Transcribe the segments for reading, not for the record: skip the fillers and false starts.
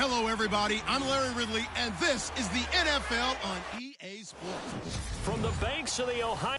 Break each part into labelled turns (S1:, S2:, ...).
S1: Hello, everybody. I'm Larry Ridley, and this is the NFL on EA Sports.
S2: From the banks of the Ohio...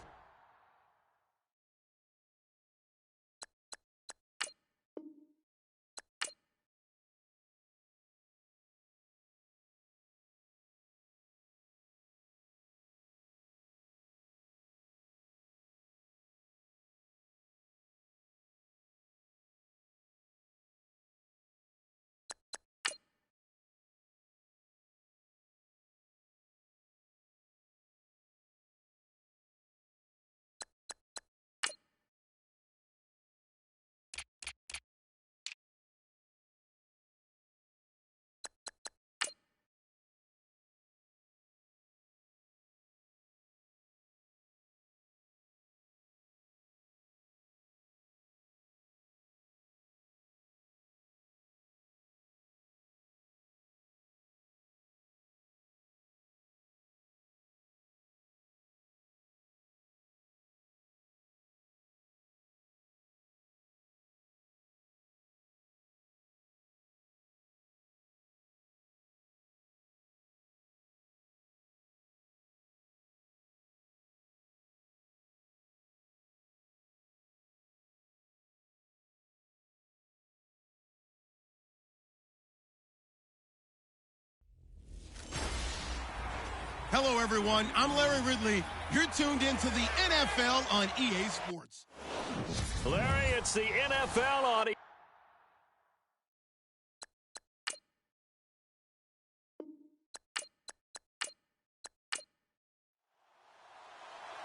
S1: Hello, everyone. I'm Larry Ridley. You're tuned into the NFL on EA Sports.
S2: Larry, it's the NFL on...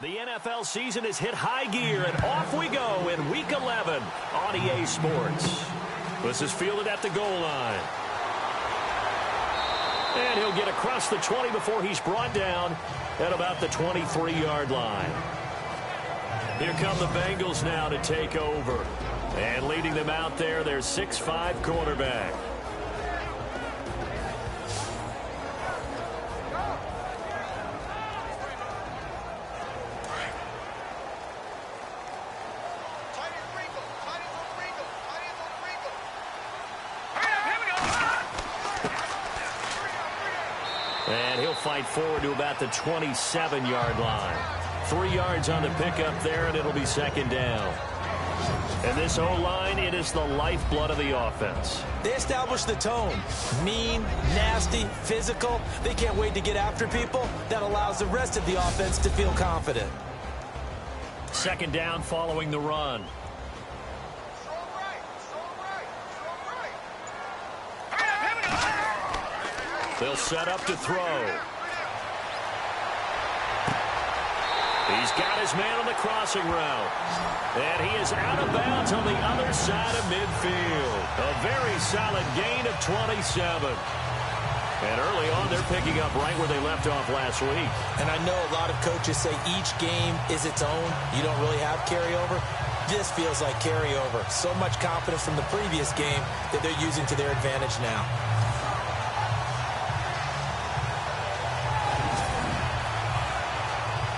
S2: The NFL season has hit high gear, and off we go in Week 11 on EA Sports. This is fielded at the goal line. And he'll get across the 20 before he's brought down at about the 23-yard line. Here come the Bengals now to take over. And leading them out there, their 6'5" quarterback. And he'll fight forward to about the 27-yard line. 3 yards on the pickup there, and it'll be second down. And this O-line, it is the lifeblood of the offense.
S3: They establish the tone. Mean, nasty, physical. They can't wait to get after people. That allows the rest of the offense to feel confident.
S2: Second down following the run. They'll set up to throw. He's got his man on the crossing route. And he is out of bounds on the other side of midfield. A very solid gain of 27. And early on, they're picking up right where they left off last week.
S3: And I know a lot of coaches say each game is its own. You don't really have carryover. This feels like carryover. So much confidence from the previous game that they're using to their advantage now.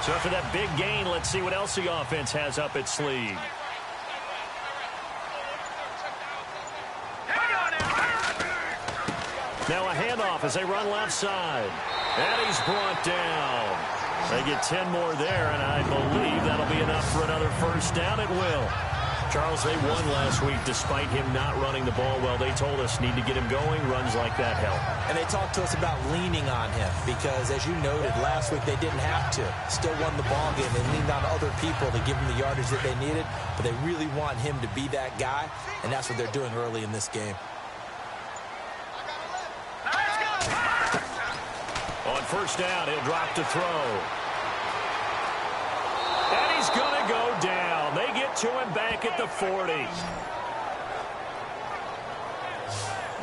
S2: So after that big gain, let's see what else the offense has up its sleeve. Now a handoff as they run left side. And he's brought down. They get 10 more there, and I believe that'll be enough for another first down. It will. Charles, they won last week despite him not running the ball well. They told us need to get him going. Runs like that help.
S3: And they talked to us about leaning on him because, as you noted, last week they didn't have to. Still won the ball game. They leaned on other people to give them the yardage that they needed, but they really want him to be that guy, and that's what they're doing early in this game.
S2: On first down, he'll drop to throw. And he's going to go down. They get to him back at the 40.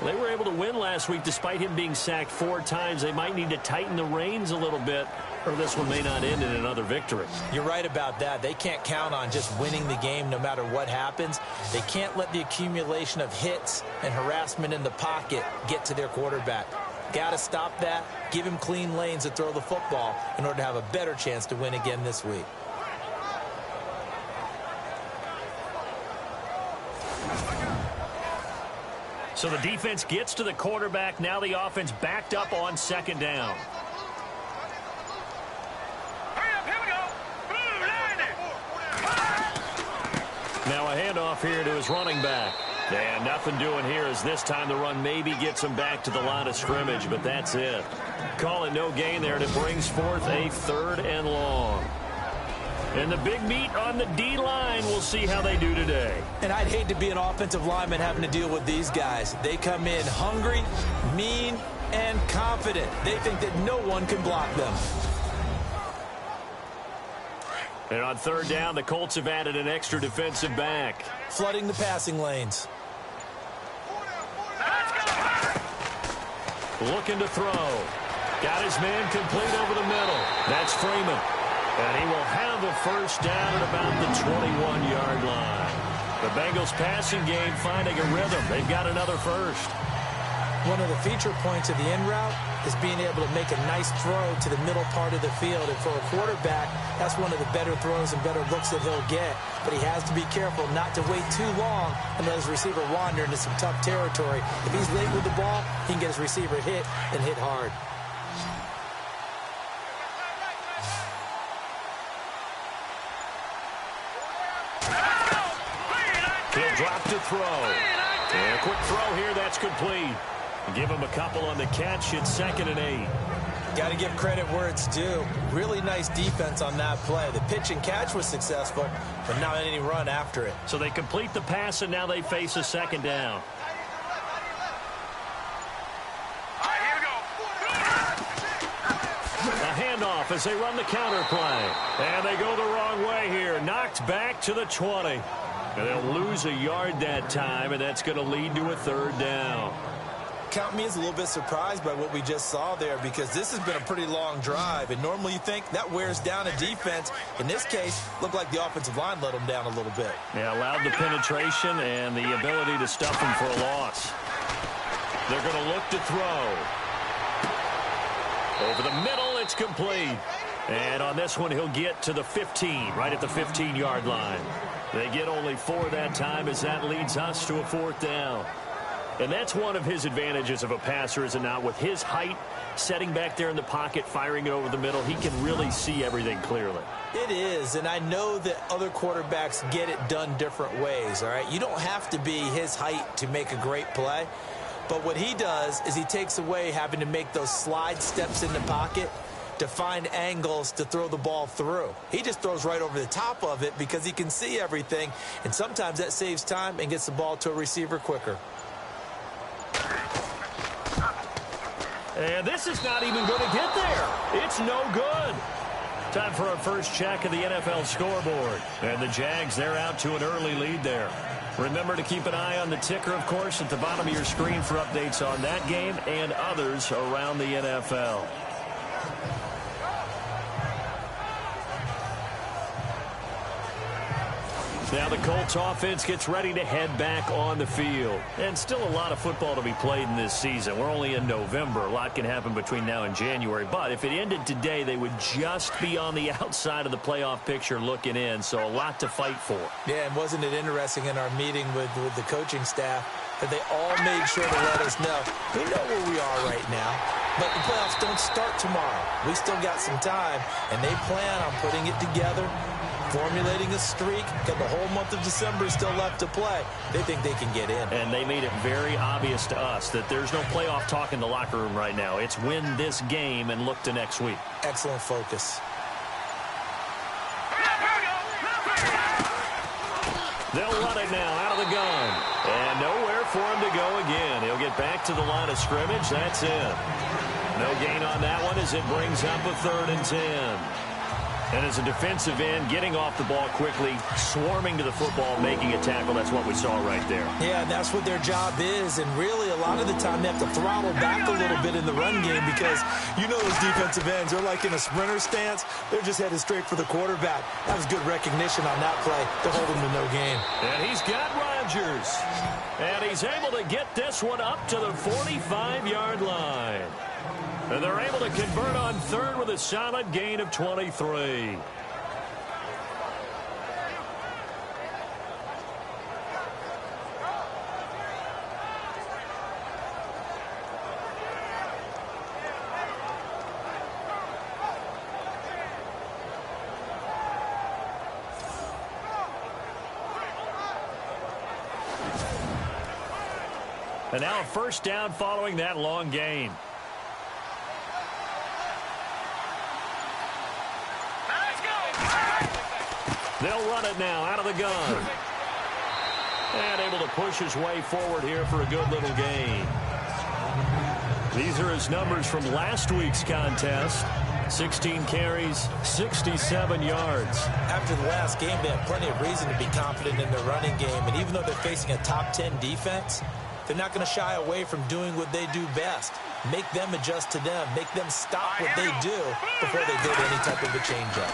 S2: They were able to win last week despite him being sacked 4 times. They might need to tighten the reins a little bit, or this one may not end in another victory.
S3: You're right about that. They can't count on just winning the game no matter what happens. They can't let the accumulation of hits and harassment in the pocket get to their quarterback. Got to stop that, give him clean lanes to throw the football in order to have a better chance to win again this week.
S2: So the defense gets to the quarterback. Now the offense backed up on second down. Now a handoff here to his running back. And nothing doing here as this time the run maybe gets him back to the line of scrimmage, but that's it. Call it no gain there, and it brings forth a 3rd and long. And the big meat on the D-line, we'll see how they do today.
S3: And I'd hate to be an offensive lineman having to deal with these guys. They come in hungry, mean, and confident. They think that no one can block them.
S2: And on 3rd down, the Colts have added an extra defensive back.
S3: Flooding the passing lanes.
S2: Looking to throw. Got his man complete over the middle. That's Freeman. And he will have a first down at about the 21-yard line. The Bengals passing game finding a rhythm. They've got another first.
S3: One of the feature points of the in route is being able to make a nice throw to the middle part of the field. And for a quarterback, that's one of the better throws and better looks that he'll get. But he has to be careful not to wait too long and let his receiver wander into some tough territory. If he's late with the ball, he can get his receiver hit and hit hard.
S2: He'll drop to throw. And a quick throw here, that's complete. Give him a couple on the catch. It's 2nd and 8.
S3: Got to give credit where it's due. Really nice defense on that play. The pitch and catch was successful, but not any run after it.
S2: So they complete the pass, and now they face a 2nd down. A handoff as they run the counter play. And they go the wrong way here. Knocked back to the 20. And they'll lose a yard that time, and that's going to lead to a 3rd down.
S3: Count me as a little bit surprised by what we just saw there, because this has been a pretty long drive, and normally you think that wears down a defense. In this case, looked like the offensive line let them down a little bit.
S2: Yeah, allowed the penetration and the ability to stuff them for a loss. They're going to look to throw. Over the middle, it's complete. And on this one, he'll get to the 15, right at the 15-yard line. They get only 4 that time as that leads us to a 4th down. And that's one of his advantages of a passer, is it not? With his height, setting back there in the pocket, firing it over the middle, he can really see everything clearly.
S3: It is, and I know that other quarterbacks get it done different ways, all right? You don't have to be his height to make a great play. But what he does is he takes away having to make those slide steps in the pocket to find angles to throw the ball through. He just throws right over the top of it because he can see everything, and sometimes that saves time and gets the ball to a receiver quicker.
S2: And this is not even going to get there. It's no good. Time for our first check of the NFL scoreboard. And the Jags, they're out to an early lead there. Remember to keep an eye on the ticker, of course, at the bottom of your screen for updates on that game and others around the NFL. Now the Colts offense gets ready to head back on the field. And still a lot of football to be played in this season. We're only in November. A lot can happen between now and January. But if it ended today, they would just be on the outside of the playoff picture looking in. So a lot to fight for.
S3: Yeah, and wasn't it interesting in our meeting with the coaching staff that they all made sure to let us know, we know where we are right now, but the playoffs don't start tomorrow. We still got some time, and they plan on putting it together, formulating a streak. Got the whole month of December still left to play. They think they can get in.
S2: And they made it very obvious to us that there's no playoff talk in the locker room right now. It's win this game and look to next week.
S3: Excellent focus.
S2: They'll run it now out of the gun. And nowhere for him to go again. He'll get back to the line of scrimmage. That's it. No gain on that one as it brings up a 3rd and 10. And as a defensive end, getting off the ball quickly, swarming to the football, making a tackle, that's what we saw right there.
S3: Yeah, and that's what their job is. And really, a lot of the time, they have to throttle back a little bit in the run game because you know those defensive ends, they're like in a sprinter stance. They're just headed straight for the quarterback. That was good recognition on that play to hold him to no gain.
S2: And he's got Rodgers. And he's able to get this one up to the 45-yard line. And they're able to convert on 3rd with a solid gain of 23. And now a first down following that long gain. They'll run it now out of the gun. And able to push his way forward here for a good little gain. These are his numbers from last week's contest. 16 carries, 67 yards.
S3: After the last game, they have plenty of reason to be confident in their running game. And even though they're facing a top 10 defense, they're not going to shy away from doing what they do best. Make them adjust to them. Make them stop what they do before they go to any type of a changeup.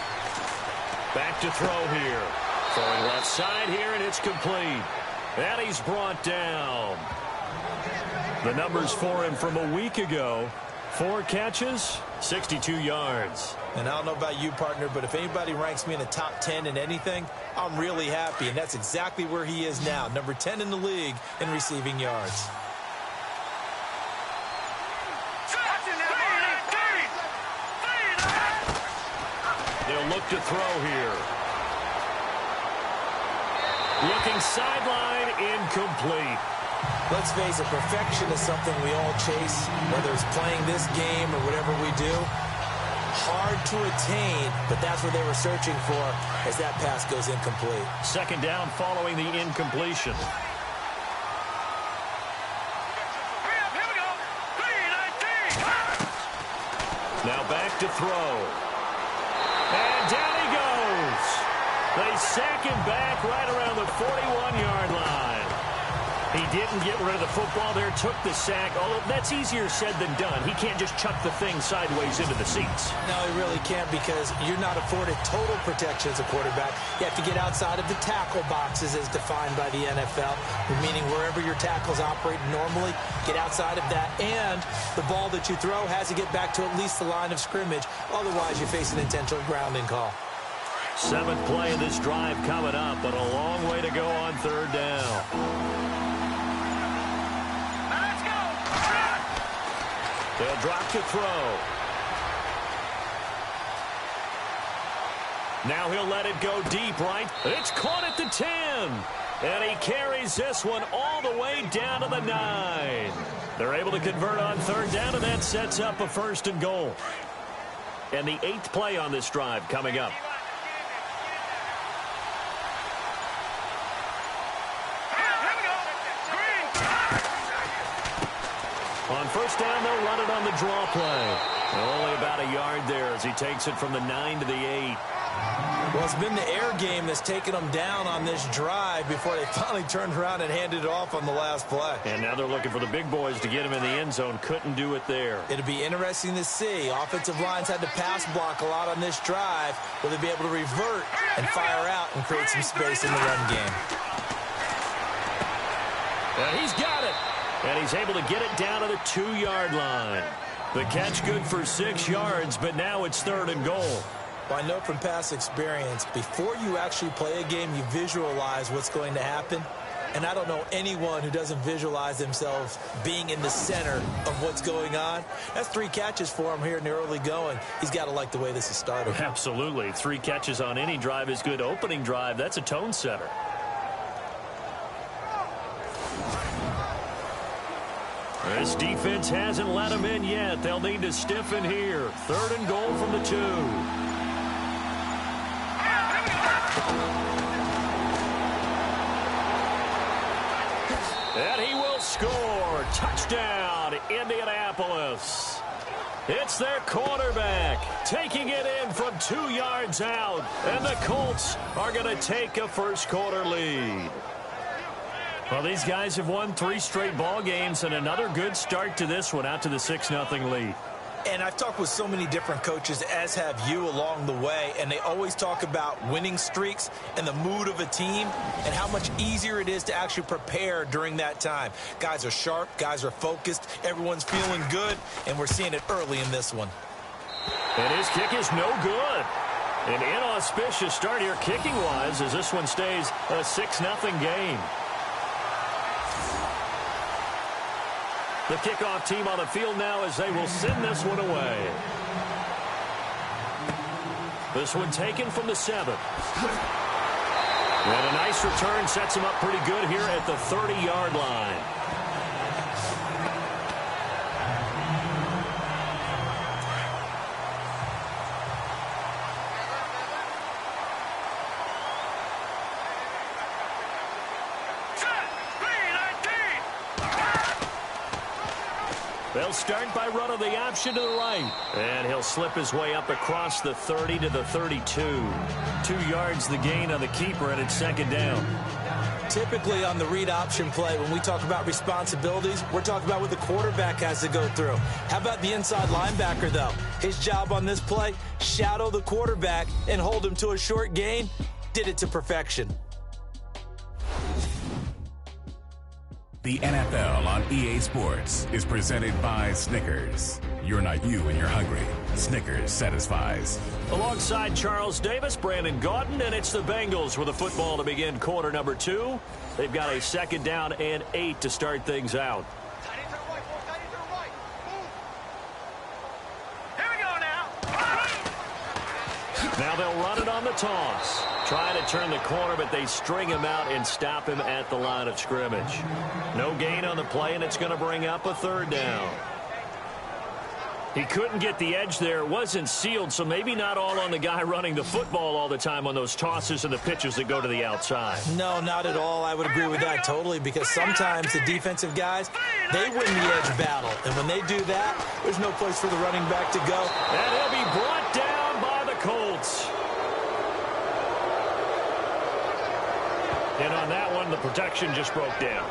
S2: Back to throw here. Throwing left side here, and it's complete. And he's brought down. The numbers for him from a week ago. 4 catches, 62 yards.
S3: And I don't know about you, partner, but if anybody ranks me in the top 10 in anything, I'm really happy. And that's exactly where he is now. Number 10 in the league in receiving yards.
S2: They'll look to throw here. Looking sideline, incomplete.
S3: Let's face it, perfection is something we all chase, whether it's playing this game or whatever we do. Hard to attain, but that's what they were searching for as that pass goes incomplete.
S2: Second down following the incompletion. Now back to throw. And down he goes. They sack him back right around the 41-yard line. He didn't get rid of the football there, took the sack. Although that's easier said than done. He can't just chuck the thing sideways into the seats.
S3: No, he really can't, because you're not afforded total protection as a quarterback. You have to get outside of the tackle boxes as defined by the NFL, meaning wherever your tackles operate normally, get outside of that. And the ball that you throw has to get back to at least the line of scrimmage. Otherwise, you face an intentional grounding call.
S2: 7th play of this drive coming up, but a long way to go on third down. They'll drop to throw. Now he'll let it go deep, right? It's caught at the 10. And he carries this one all the way down to the 9. They're able to convert on third down, and that sets up a 1st and goal. And the 8th play on this drive coming up. On first down, they'll run it on the draw play. Only about a yard there as he takes it from the 9 to the 8.
S3: Well, it's been the air game that's taken them down on this drive before they finally turned around and handed it off on the last play.
S2: And now they're looking for the big boys to get him in the end zone. Couldn't do it there.
S3: It'll be interesting to see. Offensive lines had to pass block a lot on this drive. Will they be able to revert and fire out and create some space in the run game?
S2: And he's got it. And he's able to get it down to the 2-yard line. The catch good for 6 yards, but now it's 3rd and goal.
S3: Well, I know from past experience, before you actually play a game, you visualize what's going to happen. And I don't know anyone who doesn't visualize themselves being in the center of what's going on. That's 3 catches for him here in the early going. He's got to like the way this is started.
S2: Absolutely. 3 catches on any drive is good. Opening drive, that's a tone setter. This defense hasn't let him in yet. They'll need to stiffen here. 3rd and goal from the 2. And he will score. Touchdown, Indianapolis. It's their quarterback taking it in from 2 yards out. And the Colts are going to take a first quarter lead. Well, these guys have won 3 straight ball games and another good start to this one out to the 6-0 lead.
S3: And I've talked with so many different coaches, as have you, along the way, and they always talk about winning streaks and the mood of a team and how much easier it is to actually prepare during that time. Guys are sharp, guys are focused, everyone's feeling good, and we're seeing it early in this one.
S2: And his kick is no good. An inauspicious start here kicking-wise as this one stays a 6-0 game. The kickoff team on the field now as they will send this one away. This one taken from the 7. And a nice return sets him up pretty good here at the 30-yard line. They'll start by running the option to the right. And he'll slip his way up across the 30 to the 32. 2 yards the gain on the keeper, and it's second down.
S3: Typically on the read option play, when we talk about responsibilities, we're talking about what the quarterback has to go through. How about the inside linebacker, though? His job on this play, shadow the quarterback and hold him to a short gain. Did it to perfection.
S4: The NFL on EA Sports is presented by Snickers. You're not you when you're hungry. Snickers satisfies.
S2: Alongside Charles Davis, Brandon Gaudin, and it's the Bengals with a football to begin quarter number 2. They've got a second down and 8 to start things out. Now they'll run it on the toss. Trying to turn the corner, but they string him out and stop him at the line of scrimmage. No gain on the play, and it's going to bring up a third down. He couldn't get the edge there. It wasn't sealed, so maybe not all on the guy running the football all the time on those tosses and the pitches that go to the outside.
S3: No, not at all. I would agree with that totally, because sometimes the defensive guys, they win the edge battle. And when they do that, there's no place for the running back to go.
S2: And he'll be brought down by the Colts. And on that one, the protection just broke down.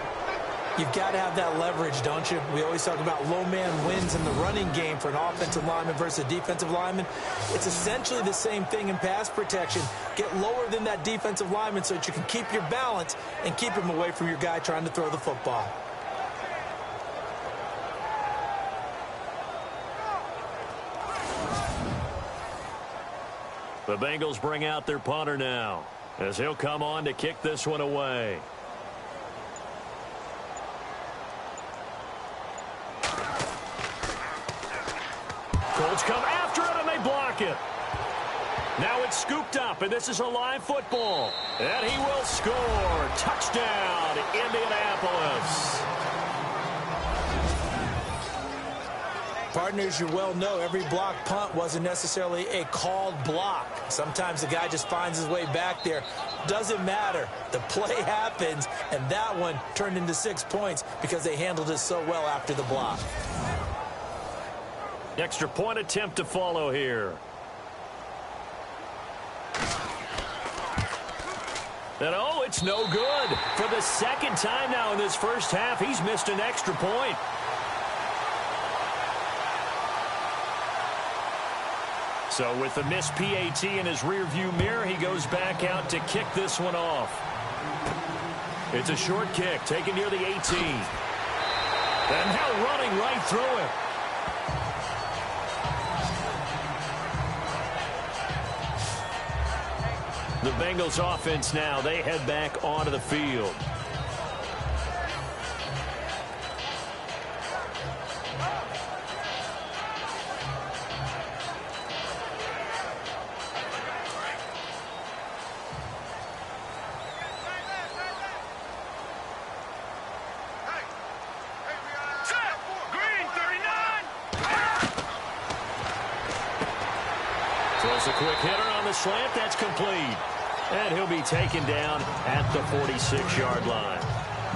S3: You've got to have that leverage, don't you? We always talk about low man wins in the running game for an offensive lineman versus a defensive lineman. It's essentially the same thing in pass protection. Get lower than that defensive lineman so that you can keep your balance and keep him away from your guy trying to throw the football.
S2: The Bengals bring out their punter now, as he'll come on to kick this one away. Colts come after it, and they block it. Now it's scooped up, and this is a live football. And he will score. Touchdown, Indianapolis.
S3: Partners, you well know every block punt wasn't necessarily a called block. Sometimes the guy just finds his way back there. Doesn't matter. The play happens, and that one turned into 6 points because they handled it so well after the block.
S2: Extra point attempt to follow here. And oh, it's no good. For the second time now in this first half, he's missed an extra point. So with the missed PAT in his rearview mirror, he goes back out to kick this one off. It's a short kick taken near the 18. And now running right through it. The Bengals offense now, they head back onto the field. Throws a quick hitter on the slant. That's complete. And he'll be taken down at the 46-yard line.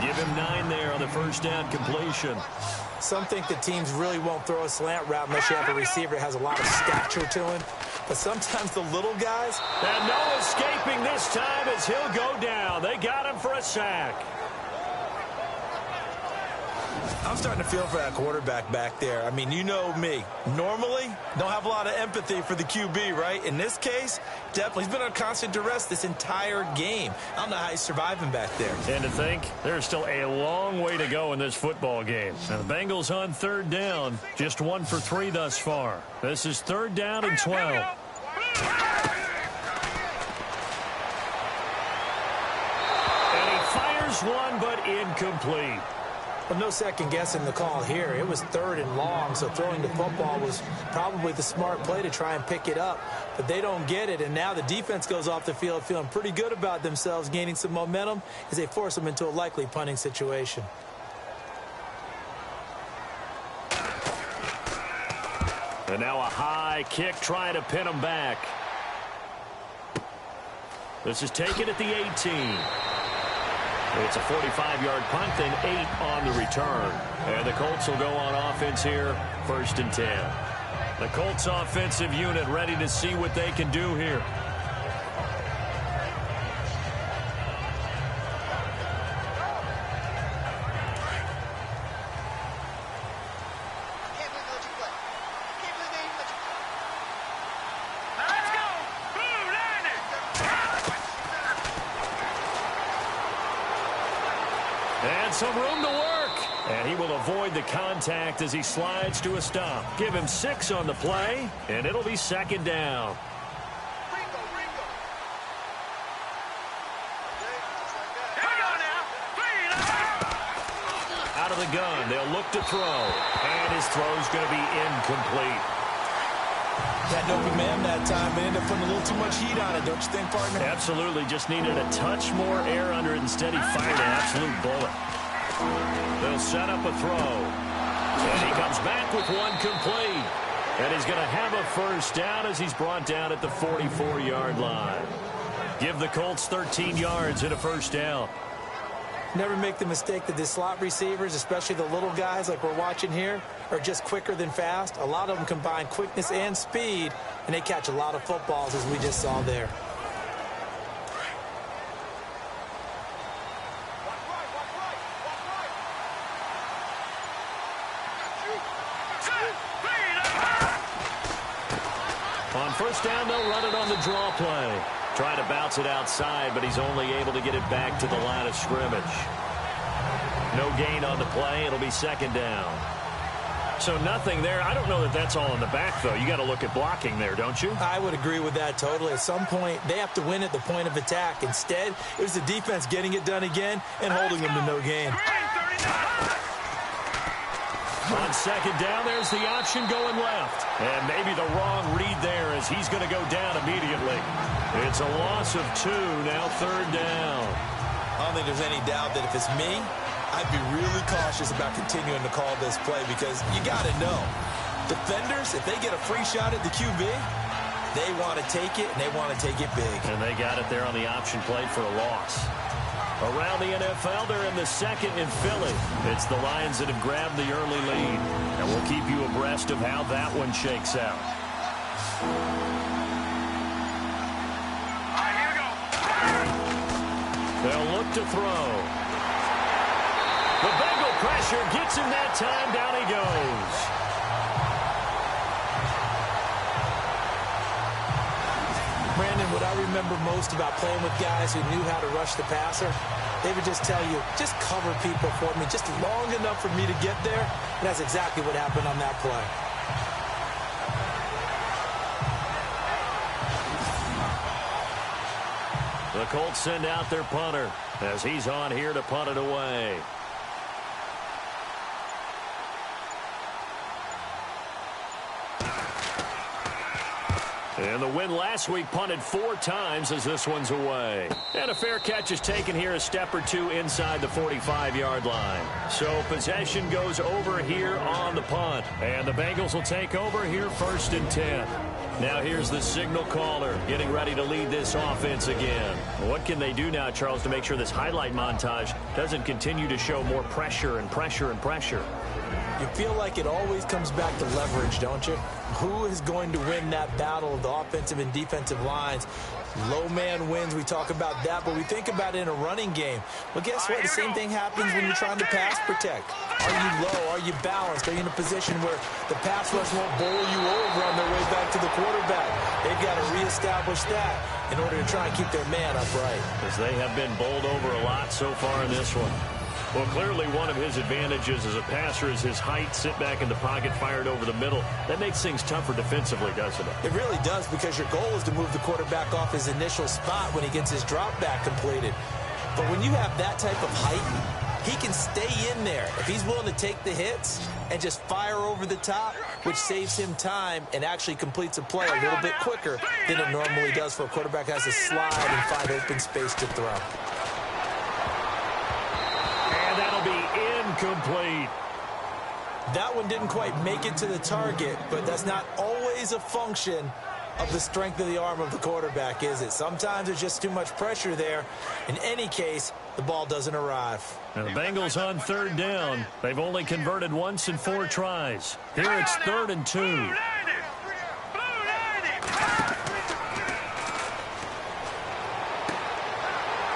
S2: Give him 9 there on the first down completion.
S3: Some think that teams really won't throw a slant route unless you have a receiver that has a lot of stature to him. But sometimes the little guys...
S2: And no escaping this time as he'll go down. They got him for a sack.
S3: I'm starting to feel for that quarterback back there. I mean, you know me. Normally, don't have a lot of empathy for the QB, right? In this case, definitely. He's been on constant duress this entire game. I don't know how he's surviving back there.
S2: And to think, there's still a long way to go in this football game. Now, the Bengals on third down, just 1 for 3 thus far. This is third down and 12. And he fires one, but incomplete.
S3: Well, no second guessing the call here. It was 3rd and long, so throwing the football was probably the smart play to try and pick it up. But they don't get it, and now the defense goes off the field feeling pretty good about themselves, gaining some momentum as they force them into a likely punting situation.
S2: And now a high kick trying to pin him back. This is taken at the 18. It's a 45-yard punt, then 8 on the return. And the Colts will go on offense here, 1st and 10. The Colts offensive unit ready to see what they can do here. And some room to work. And he will avoid the contact as he slides to a stop. Give him 6 on the play, and it'll be 2nd down. Out of the gun, they'll look to throw. And his throw's going to be incomplete.
S3: Had no command that time, but ended up putting a little too much heat on it, don't you think, partner?
S2: Absolutely. Just needed a touch more air under it. Instead, he fired an absolute bullet. They'll set up a throw. And he comes back with one complete. And he's going to have a 1st down as he's brought down at the 44-yard line. Give the Colts 13 yards and a 1st down.
S3: Never make the mistake that the slot receivers, especially the little guys like we're watching here, are just quicker than fast. A lot of them combine quickness and speed, and they catch a lot of footballs, as we just saw there.
S2: On 1st down, they'll run it on the draw play. Trying to bounce it outside, but he's only able to get it back to the line of scrimmage. No gain on the play. It'll be 2nd down. So nothing there. I don't know that that's all in the back, though. You got to look at blocking there, don't you?
S3: I would agree with that totally. At some point, they have to win at the point of attack. Instead, it was the defense getting it done again and holding them to no gain.
S2: On 2nd down, there's the option going left. And maybe the wrong read there as he's going to go down immediately. It's a loss of 2, now 3rd down.
S3: I don't think there's any doubt that if it's me, I'd be really cautious about continuing to call this play because you got to know, defenders, if they get a free shot at the QB, they want to take it, and they want to take it big.
S2: And they got it there on the option play for a loss. Around the NFL, they're in the 2nd in Philly. It's the Lions that have grabbed the early lead. And we'll keep you abreast of how that one shakes out.
S5: Here we go.
S2: They'll look to throw. The Bengal pressure gets him that time. Down he goes.
S3: Brandon, what I remember most about playing with guys who knew how to rush the passer, they would just tell you, just cover people for me, just long enough for me to get there. And that's exactly what happened on that play.
S2: The Colts send out their punter as he's on here to punt it away. And the win last week punted 4 times as this one's away. And a fair catch is taken here a step or 2 inside the 45-yard line. So possession goes over here on the punt. And the Bengals will take over here 1st and 10. Now here's the signal caller getting ready to lead this offense again. What can they do now, Charles, to make sure this highlight montage doesn't continue to show more pressure and pressure and pressure?
S3: You feel like it always comes back to leverage, don't you? Who is going to win that battle of the offensive and defensive lines? Low man wins. We talk about that, but we think about it in a running game. Well, guess what? The same thing happens when you're trying to pass protect. Are you low? Are you balanced? Are you in a position where the pass rush won't bowl you over on their way back to the quarterback? They've got to reestablish that in order to try and keep their man upright.
S2: As they have been bowled over a lot so far in this one. Well, clearly one of his advantages as a passer is his height, sit back in the pocket, fired over the middle. That makes things tougher defensively, doesn't it?
S3: It really does, because your goal is to move the quarterback off his initial spot when he gets his drop back completed. But when you have that type of height, he can stay in there if he's willing to take the hits and just fire over the top, which saves him time and actually completes a play a little bit quicker than it normally does for a quarterback who has to slide and find open space to throw.
S2: Incomplete.
S3: That one didn't quite make it to the target, but that's not always a function of the strength of the arm of the quarterback, is it? Sometimes there's just too much pressure there. In any case, the ball doesn't arrive.
S2: Now the Bengals on third down. They've only converted once in 4 tries. Here it's 3rd and 2.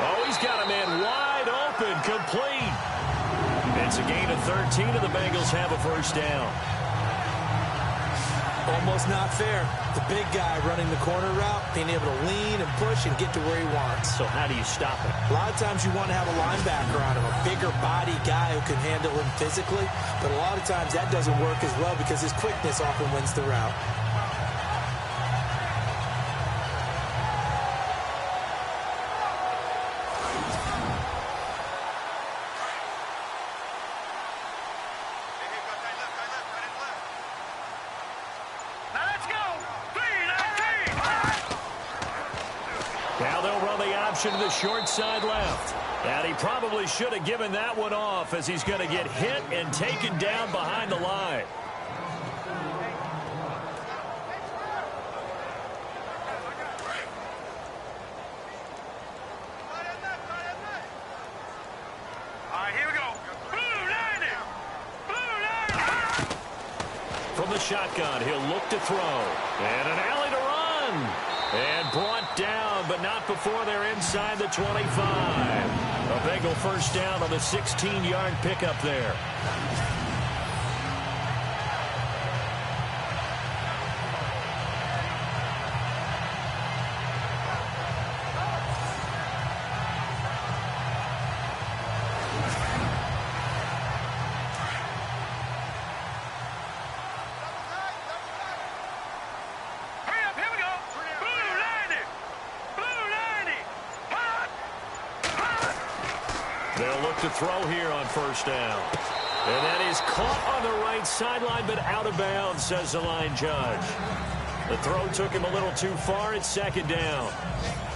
S2: Oh, he's got a man wide open, complete. It's a gain of 13, and the Bengals have a first down.
S3: Almost not fair. The big guy running the corner route, being able to lean and push and get to where he wants.
S2: So how do you stop it?
S3: A lot of times you want to have a linebacker on him, a bigger body guy who can handle him physically. But a lot of times that doesn't work as well because his quickness often wins the route.
S2: To the short side left. And he probably should have given that one off as he's going to get hit and taken down behind the line.
S5: All right, here we go. Blue line it. Blue line it.
S2: From the shotgun, he'll look to throw. And an alley to run. And brought down, but not before they're inside the 25. A Bengal first down on the 16-yard pickup there. They'll look to throw here on first down. And that is caught on the right sideline, but out of bounds, says the line judge. The throw took him a little too far. It's 2nd down.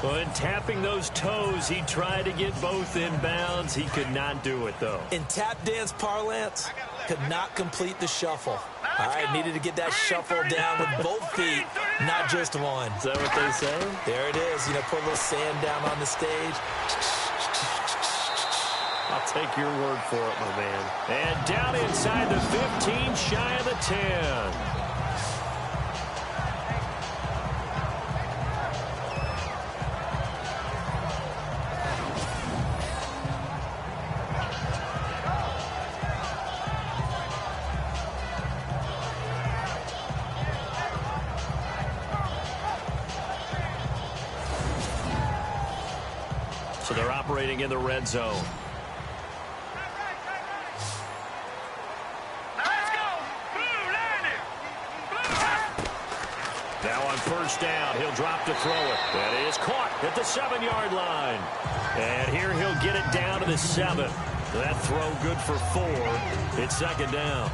S2: When tapping those toes, he tried to get both in bounds. He could not do it, though.
S3: In tap dance parlance, could not complete the shuffle. All right, needed to get that shuffle down with both feet, not just one.
S2: Is that what they say?
S3: There it is. You know, put a little sand down on the stage.
S2: I'll take your word for it, my man. And down inside the 15, shy of the 10. So they're operating in the red zone. Now on first down, he'll drop to throw it. That is caught at the 7-yard line. And here he'll get it down to the 7. That throw good for 4. It's 2nd down.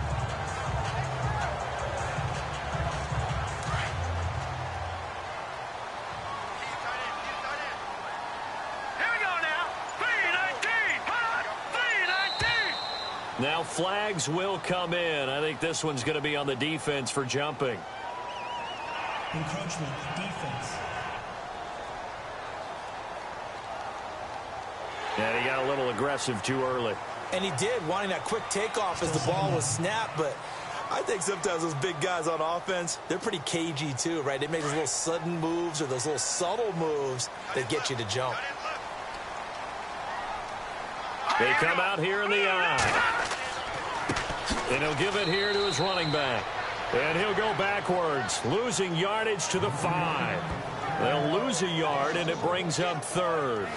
S2: Now flags will come in. I think this one's going to be on the defense for jumping.
S6: Encroachment, defense.
S2: And he got a little aggressive too early.
S3: And he did, wanting that quick takeoff as the ball was snapped. But I think sometimes those big guys on offense, they're pretty cagey too, right? They make those little sudden moves or those little subtle moves that get you to jump.
S2: They come out here in the eye. And he'll give it here to his running back. And he'll go backwards, losing yardage to the 5. They'll lose a yard, and it brings up 3rd.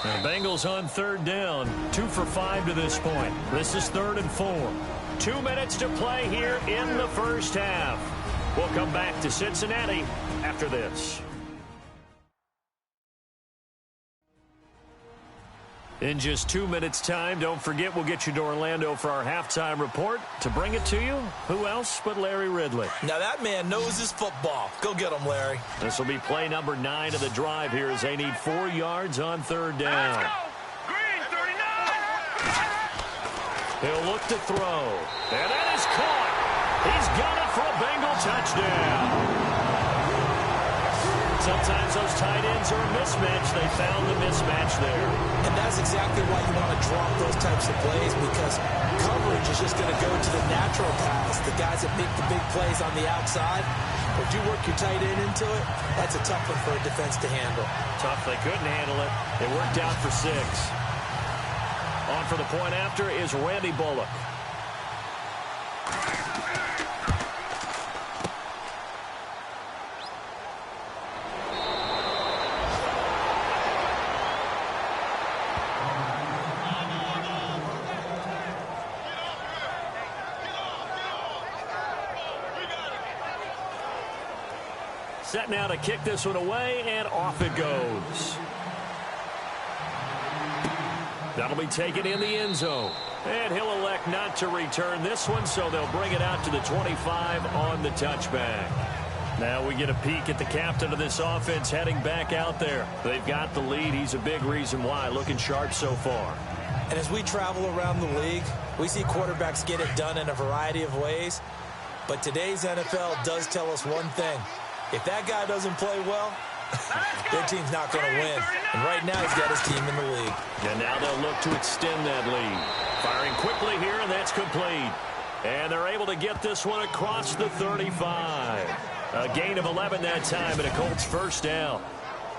S2: The Bengals on 3rd down, 2 for 5 to this point. This is 3rd and 4. 2 minutes to play here in the first half. We'll come back to Cincinnati after this. In just 2 minutes' time, don't forget we'll get you to Orlando for our halftime report. To bring it to you, who else but Larry Ridley?
S3: Now that man knows his football. Go get him, Larry.
S2: This will be play number 9 of the drive here as they need 4 yards on third down.
S5: Let's go. Green, 39.
S2: He'll look to throw. And that is caught. He's got it for a Bengal touchdown. Sometimes those tight ends are a mismatch. They found the mismatch there.
S3: And that's exactly why you want to drop those types of plays, because coverage is just going to go to the natural paths, the guys that make the big plays on the outside. But if you work your tight end into it, that's a tough one for a defense to handle.
S2: Tough. They couldn't handle it. It worked out for 6. On for the point after is Randy Bullock. Set now to kick this one away, and off it goes. That'll be taken in the end zone. And he'll elect not to return this one, so they'll bring it out to the 25 on the touchback. Now we get a peek at the captain of this offense heading back out there. They've got the lead. He's a big reason why. Looking sharp so far.
S3: And as we travel around the league, we see quarterbacks get it done in a variety of ways. But today's NFL does tell us one thing. If that guy doesn't play well, their team's not going to win. And right now he's got his team in the league.
S2: And now they'll look to extend that lead. Firing quickly here, and that's complete. And they're able to get this one across the 35. A gain of 11 that time, and a Colts first down.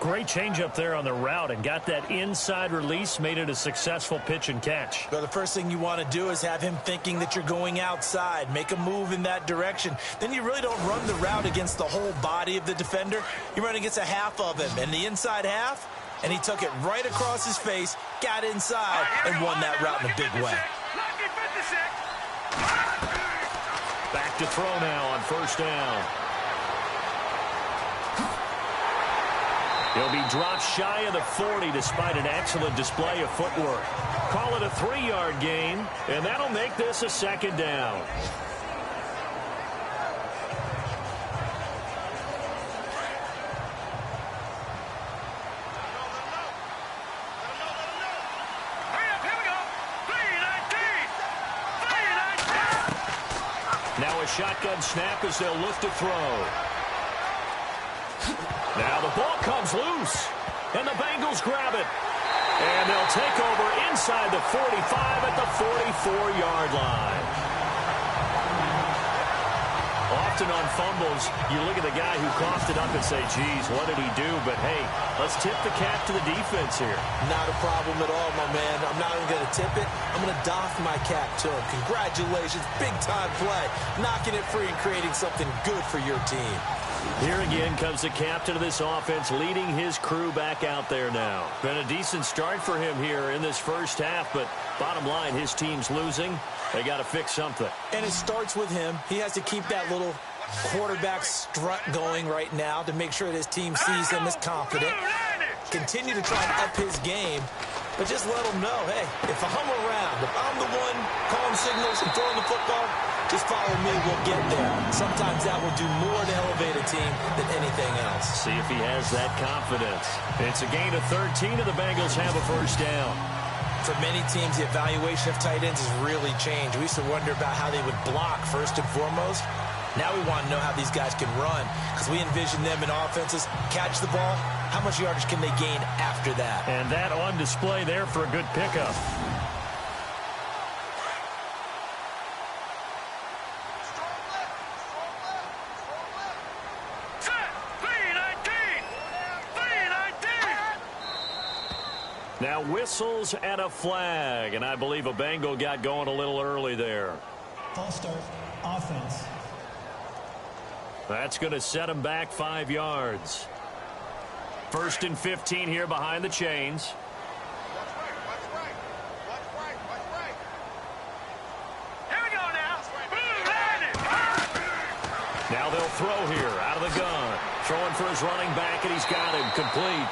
S2: Great change up there on the route and got that inside release, made it a successful pitch and catch.
S3: Well, the first thing you want to do is have him thinking that you're going outside, make a move in that direction. Then you really don't run the route against the whole body of the defender. You run against a half of him, and the inside half, and he took it right across his face, got inside, and won that route in a big way.
S2: Back to throw now on first down. He'll be dropped shy of the 40 despite an excellent display of footwork. Call it a 3-yard gain, and that'll make this a second down. Now a shotgun snap as they'll look to throw. Now the ball comes loose, and the Bengals grab it. And they'll take over inside the 45 at the 44-yard line. Often on fumbles, you look at the guy who coughed it up and say, geez, what did he do? But, hey, let's tip the cap to the defense here.
S3: Not a problem at all, my man. I'm not even going to tip it. I'm going to doff my cap to him. Congratulations, big-time play. Knocking it free and creating something good for your team.
S2: Here again comes the captain of this offense, leading his crew back out there now. Been a decent start for him here in this first half, but bottom line, his team's losing. They got to fix something.
S3: And it starts with him. He has to keep that little quarterback strut going right now to make sure that his team sees him as confident. Continue to try and up his game, but just let him know, hey, if I'm around, if I'm the one calling signals and throwing the football, just follow me, we'll get there. Sometimes that will do more to elevate a team than anything else.
S2: See if he has that confidence. It's a gain of 13, and the Bengals have a first down.
S3: For many teams, the evaluation of tight ends has really changed. We used to wonder about how they would block first and foremost. Now we want to know how these guys can run, because we envision them in offenses catch the ball. How much yardage can they gain after that?
S2: And that on display there for a good pickup. Now whistles and a flag, and I believe a Bengal got going a little early there.
S6: False start, offense.
S2: That's going to set him back 5 yards. First and 15 here behind the chains.
S5: Here we go now.
S2: Now they'll throw here out of the gun. Throwing for his running back, and he's got him complete.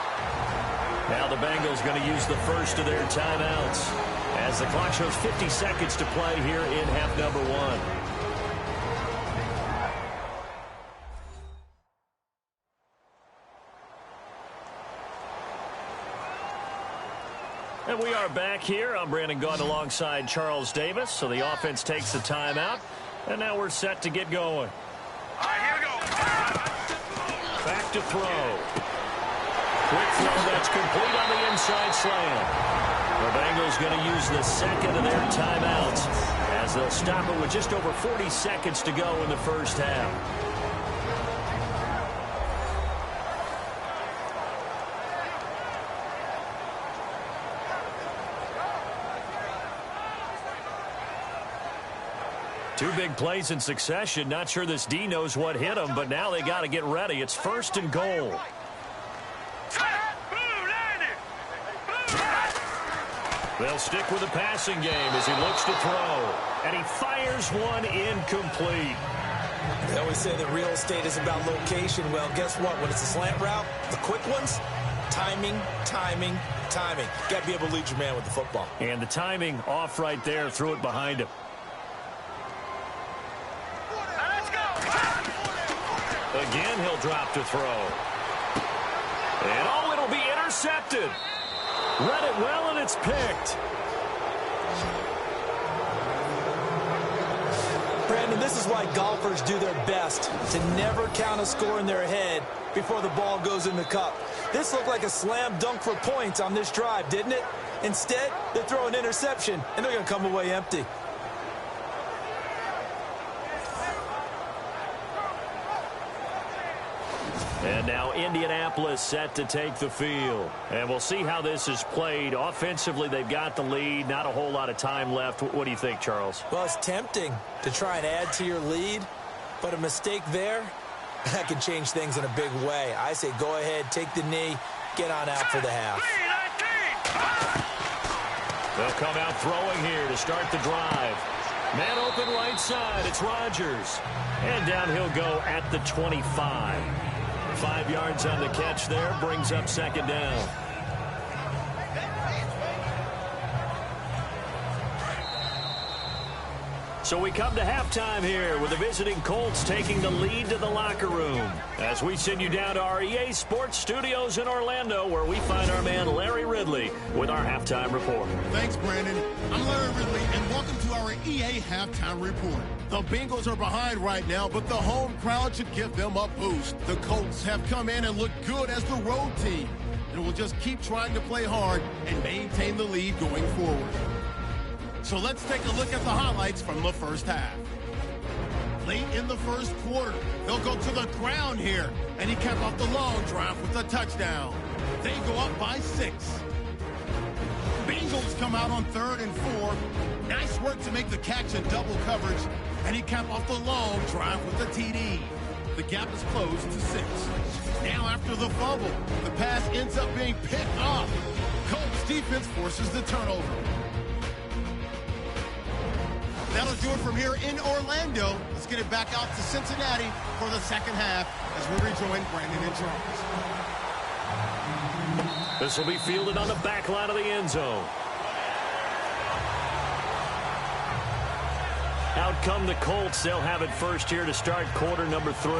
S2: Now the Bengals going to use the first of their timeouts as the clock shows 50 seconds to play here in half number 1. And we are back here. I'm Brandon Gaudin alongside Charles Davis. So the offense takes the timeout. And now we're set to get going.
S5: All right, here we go.
S2: Back to throw. Quick throw that's complete on the inside slant. The Bengals going to use the second of their timeouts as they'll stop it with just over 40 seconds to go in the first half. Two big plays in succession. Not sure this D knows what hit him, but now they got to get ready. It's 1st and goal. They'll stick with the passing game as he looks to throw. And he fires one incomplete.
S3: They always say that real estate is about location. Well, guess what? When it's a slant route, the quick ones, timing, timing, timing. Got to be able to lead your man with the football.
S2: And the timing off right there. Threw it behind him. Again, he'll drop to throw. And, oh, it'll be intercepted. Read it well, and it's picked.
S3: Brandon, this is why golfers do their best to never count a score in their head before the ball goes in the cup. This looked like a slam dunk for points on this drive, didn't it? Instead, they throw an interception, and they're going to come away empty.
S2: And now Indianapolis set to take the field. And we'll see how this is played. Offensively, they've got the lead. Not a whole lot of time left. What do you think, Charles?
S3: Well, it's tempting to try and add to your lead, but a mistake there, that can change things in a big way. I say go ahead, take the knee, get on out for the half.
S2: They'll come out throwing here to start the drive. Man open right side. It's Rodgers. And down he'll go at the 25. 5 yards on the catch there, brings up 2nd down. So we come to halftime here with the visiting Colts taking the lead to the locker room as we send you down to our EA Sports Studios in Orlando, where we find our man Larry Ridley with our halftime report.
S1: Thanks, Brandon. I'm Larry Ridley, and welcome to our EA Halftime Report. The Bengals are behind right now, but the home crowd should give them a boost. The Colts have come in and looked good as the road team, and will just keep trying to play hard and maintain the lead going forward. So let's take a look at the highlights from the first half. Late in the first quarter, they'll go to the ground here, and he capped off the long drive with a touchdown. They go up by 6. Bengals come out on 3rd and 4. Nice work to make the catch in double coverage, and he capped off the long drive with a TD. The gap is closed to 6. Now after the fumble, the pass ends up being picked up. Colts defense forces the turnover. That'll do it from here in Orlando. Let's get it back out to Cincinnati for the second half as we rejoin Brandon and Charles.
S2: This will be fielded on the back line of the end zone. Out come the Colts. They'll have it first here to start quarter number 3.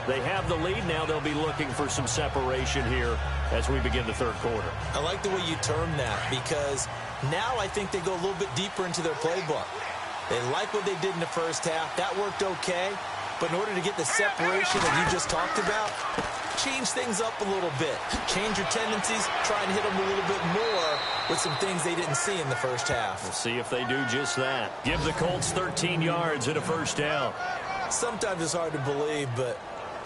S2: They have the lead. Now they'll be looking for some separation here as we begin the third quarter.
S3: I like the way you term that, because now I think they go a little bit deeper into their playbook. They like what they did in the first half. That worked okay. But in order to get the separation that you just talked about, change things up a little bit. Change your tendencies. Try and hit them a little bit more with some things they didn't see in the first half.
S2: We'll see if they do just that. Give the Colts 13 yards and a first down.
S3: Sometimes it's hard to believe, but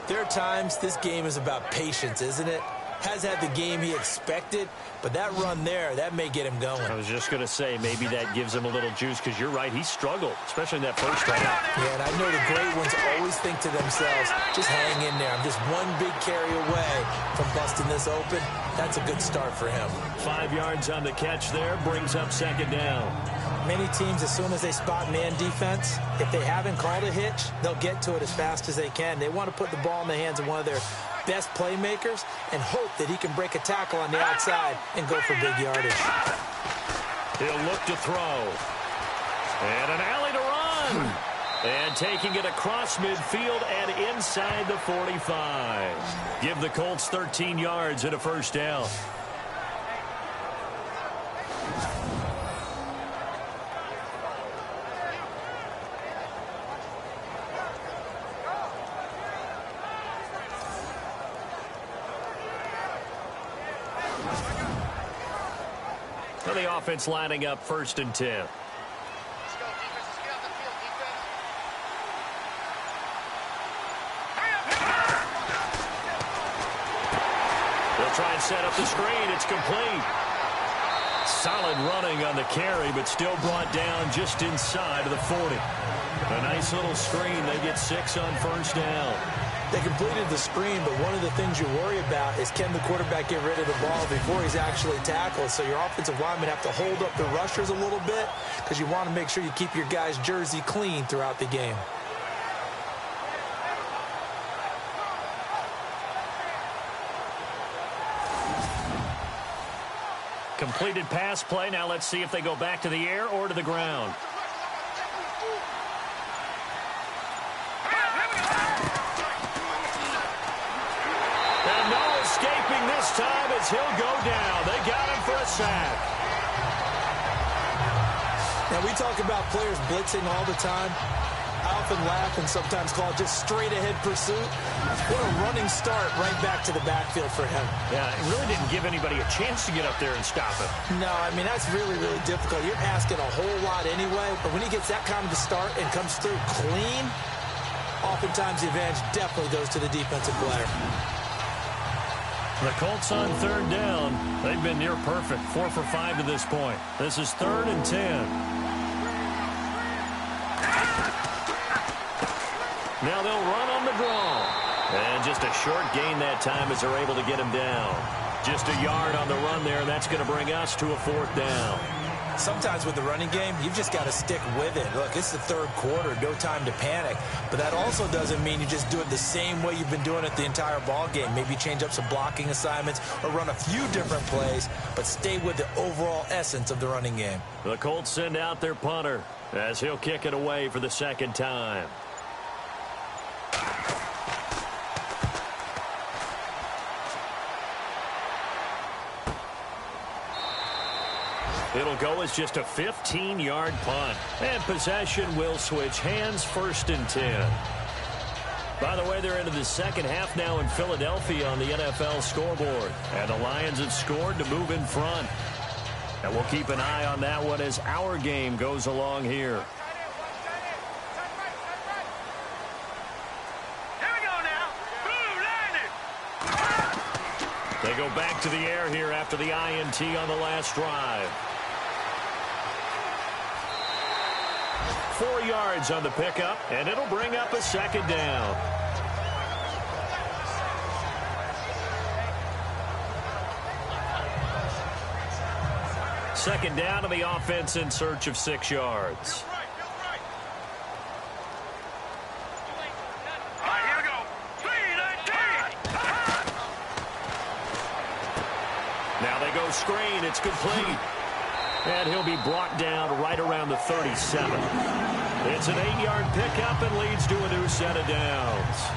S3: there are times this game is about patience, isn't it? Has had the game he expected, but that run there, that may get him going.
S2: I was just going to say, maybe that gives him a little juice, because you're right, he struggled, especially in that first half.
S3: Yeah, and I know the great ones always think to themselves, just hang in there. I'm just one big carry away from busting this open. That's a good start for him.
S2: 5 yards on the catch there, brings up 2nd down.
S3: Many teams, as soon as they spot man defense, if they haven't called a hitch, they'll get to it as fast as they can. They want to put the ball in the hands of one of their best playmakers and hope that he can break a tackle on the outside and go for big yardage.
S2: He'll look to throw. And an alley to run. And taking it across midfield and inside the 45. Give the Colts 13 yards and a first down. The offense lining up 1st and 10.
S5: Let's go, defense. Let's get out the field, defense.
S2: They'll try and set up the screen. It's complete. Solid running on the carry, but still brought down just inside of the 40. A nice little screen. They get 6 on 1st down.
S3: They completed the screen, but one of the things you worry about is can the quarterback get rid of the ball before he's actually tackled. So your offensive linemen have to hold up the rushers a little bit because you want to make sure you keep your guy's jersey clean throughout the game.
S2: Completed pass play. Now let's see if they go back to the air or to the ground. And no escaping this time as he'll go down. They got him for a sack.
S3: Now, we talk about players blitzing all the time. I often laugh and sometimes call it just straight-ahead pursuit. What a running start right back to the backfield for him.
S2: Yeah, it really didn't give anybody a chance to get up there and stop him.
S3: No, I mean, that's really, really difficult. You're asking a whole lot anyway, but when he gets that kind of a start and comes through clean, oftentimes the advantage definitely goes to the defensive player.
S2: The Colts on 3rd down. They've been near perfect, 4 for 5 to this point. This is 3rd and 10. Now they'll run on the draw. And just a short gain that time as they're able to get him down. Just a yard on the run there, and that's going to bring us to a 4th down.
S3: Sometimes with the running game, you've just got to stick with it. Look, it's the 3rd quarter, no time to panic. But that also doesn't mean you just do it the same way you've been doing it the entire ball game. Maybe change up some blocking assignments or run a few different plays, but stay with the overall essence of the running game.
S2: The Colts send out their punter as he'll kick it away for the 2nd time. It'll go as just a 15-yard punt. And possession will switch hands, 1st and 10. By the way, they're into the 2nd half now in Philadelphia on the NFL scoreboard. And the Lions have scored to move in front. And we'll keep an eye on that one as our game goes along here.
S5: Here we go now. Blue, line it.
S2: They go back to the air here after the INT on the last drive. 4 yards on the pickup, and it'll bring up a 2nd down. Second down to the offense in search of 6 yards.
S5: All right, here we go. 3-19.
S2: Now they go screen. It's complete. And he'll be brought down right around the 37. It's an 8-yard pickup and leads to a new set of downs.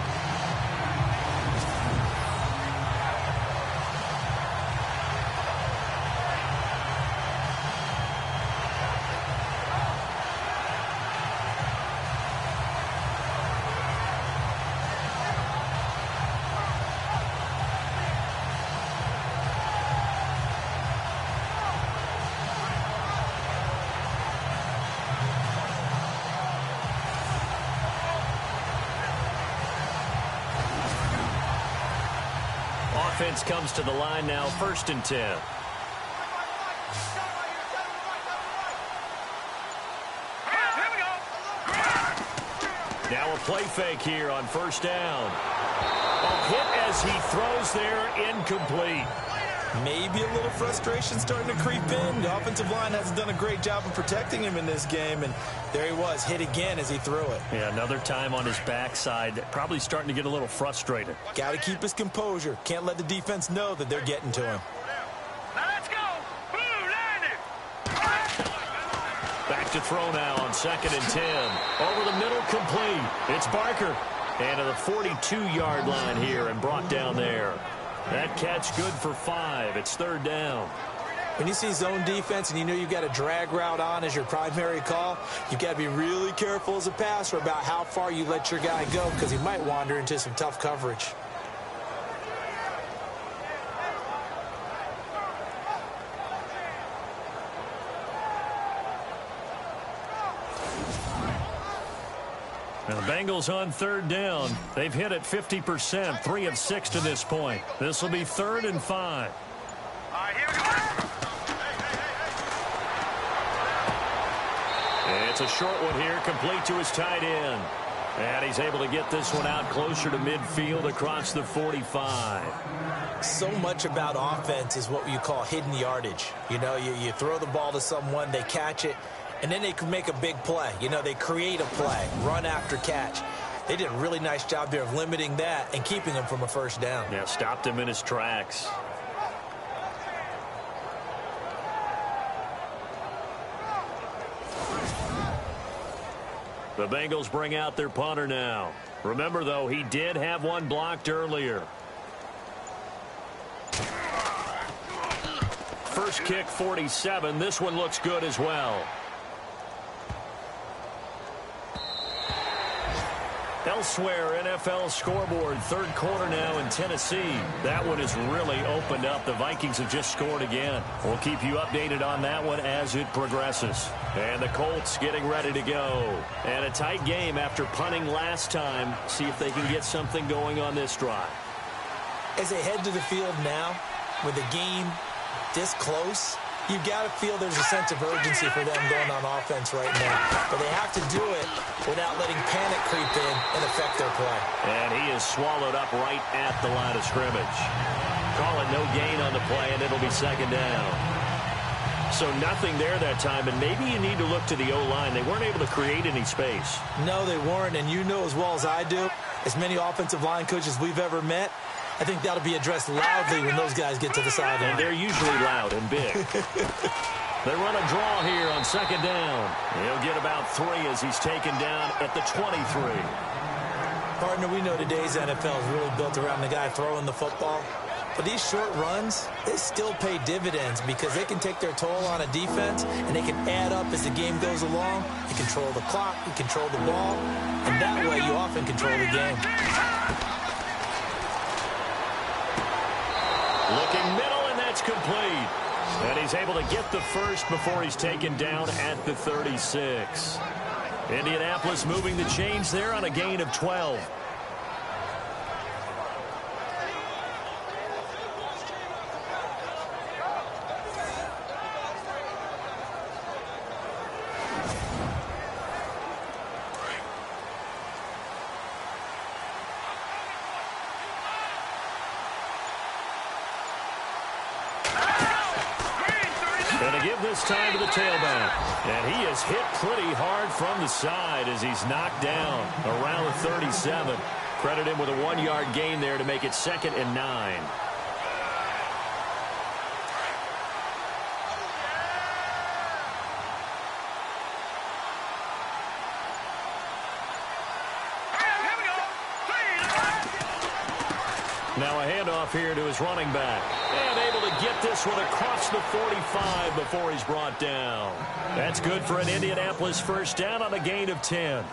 S2: Offense comes to the line now, 1st and 10. Now a play fake here on 1st down. A hit as he throws there, incomplete.
S3: Maybe a little frustration starting to creep in. The offensive line hasn't done a great job of protecting him in this game, and there he was, hit again as he threw it.
S2: Yeah, another time on his backside, probably starting to get a little frustrated.
S3: Got to keep his composure. Can't let the defense know that they're getting to him.
S5: Now let's go. Blue line it.
S2: Back to throw now on 2nd and 10. Over the middle, complete. It's Barker. And to the 42-yard line here and brought down there. That catch good for 5. It's 3rd down.
S3: When you see zone defense and you know you've got a drag route on as your primary call, you've got to be really careful as a passer about how far you let your guy go because he might wander into some tough coverage.
S2: Now the Bengals on 3rd down. They've hit it 50%, 3 of 6 to this point. This will be 3rd and 5.
S5: All right, here we go.
S2: It's a short one here, complete to his tight end. And he's able to get this one out closer to midfield across the 45.
S3: So much about offense is what you call hidden yardage. You know, you throw the ball to someone, they catch it, and then they can make a big play. You know, they create a play, run after catch. They did a really nice job there of limiting that and keeping him from a 1st down.
S2: Yeah, stopped him in his tracks. The Bengals bring out their punter now. Remember, though, he did have one blocked earlier. First kick, 47. This one looks good as well. Elsewhere, NFL scoreboard, 3rd quarter now in Tennessee. That one has really opened up. The Vikings have just scored again. We'll keep you updated on that one as it progresses. And the Colts getting ready to go. And a tight game after punting last time. See if they can get something going on this drive.
S3: As they head to the field now, with the game this close, you've got to feel there's a sense of urgency for them going on offense right now. But they have to do it without letting panic creep in and affect their play.
S2: And he is swallowed up right at the line of scrimmage. Call it no gain on the play, and it'll be 2nd down. So nothing there that time, and maybe you need to look to the O-line. They weren't able to create any space.
S3: No, they weren't, and you know as well as I do, as many offensive line coaches we've ever met, I think that'll be addressed loudly when those guys get to the sideline.
S2: And they're usually loud and big. They run a draw here on 2nd down. He'll get about 3 as he's taken down at the 23.
S3: Partner, we know today's NFL is really built around the guy throwing the football. But these short runs, they still pay dividends because they can take their toll on a defense and they can add up as the game goes along. You control the clock, you control the ball, and that way you often control the game.
S2: Looking middle, and that's complete. And he's able to get the first before he's taken down at the 36. Indianapolis moving the chains there on a gain of 12. This time to the tailback. And he is hit pretty hard from the side as he's knocked down around the 37. Credit him with a 1-yard gain there to make it 2nd and 9. Now a handoff here to his running back. And able to get this one across the 45 before he's brought down. That's good for an Indianapolis 1st down on a gain of 10.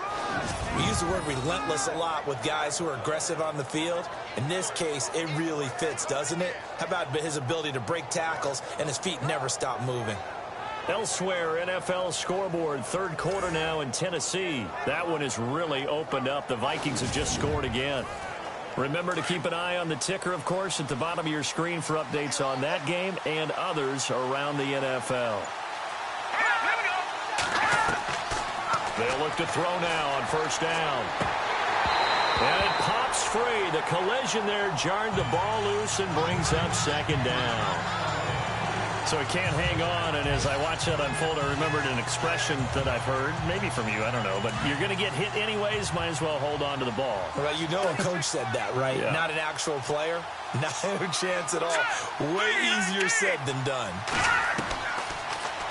S3: We use the word relentless a lot with guys who are aggressive on the field. In this case, it really fits, doesn't it? How about his ability to break tackles and his feet never stop moving?
S2: Elsewhere, NFL scoreboard, 3rd quarter now in Tennessee. That one has really opened up. The Vikings have just scored again. Remember to keep an eye on the ticker, of course, at the bottom of your screen for updates on that game and others around the NFL. They'll look to throw now on 1st down. And it pops free. The collision there jarred the ball loose and brings up second down. So he can't hang on, and as I watch that unfold, I remembered an expression that I've heard, maybe from you, I don't know, but you're going to get hit anyways, might as well hold on to the ball.
S3: Well, you know a coach said that, right?
S2: Yeah.
S3: Not an actual player. No chance at all. Way easier said than done.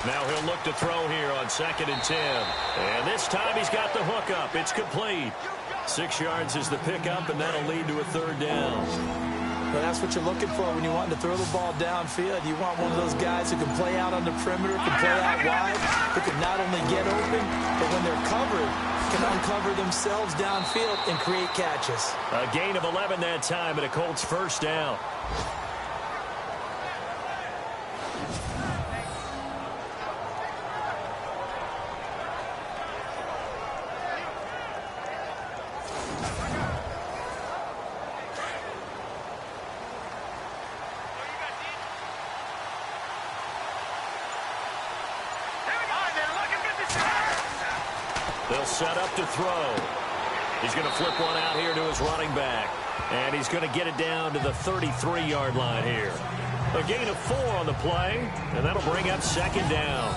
S2: Now he'll look to throw here on 2nd and 10. And this time he's got the hook up. It's complete. 6 yards is the pickup, and that'll lead to a 3rd down.
S3: Well, that's what you're looking for when you want to throw the ball downfield. You want one of those guys who can play out on the perimeter, can play out wide, who can not only get open, but when they're covered, can uncover themselves downfield and create catches.
S2: A gain of 11 that time, and a Colts 1st down. They'll set up to throw. He's going to flip one out here to his running back. And he's going to get it down to the 33-yard line here. A gain of 4 on the play, and that'll bring up 2nd down.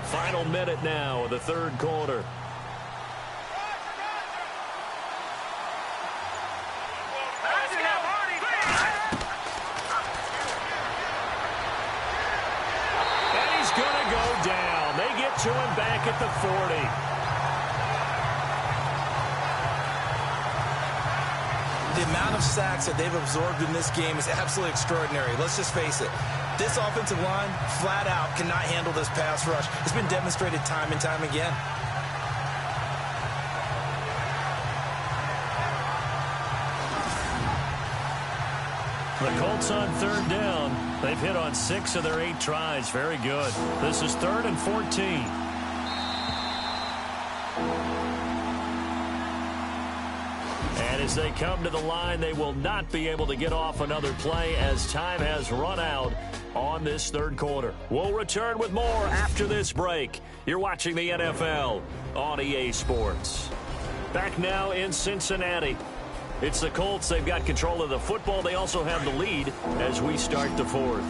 S2: Final minute now of the 3rd quarter. And he's going to go down. They get to him back at the 40.
S3: The amount of sacks that they've absorbed in this game is absolutely extraordinary. Let's just face it. This offensive line, flat out, cannot handle this pass rush. It's been demonstrated time and time again.
S2: The Colts on 3rd down. They've hit on 6 of their 8 tries. Very good. This is 3rd and 14. And as they come to the line, they will not be able to get off another play as time has run out on this 3rd quarter. We'll return with more after this break. You're watching the NFL on EA Sports. Back now in Cincinnati. It's the Colts. They've got control of the football. They also have the lead as we start the 4th.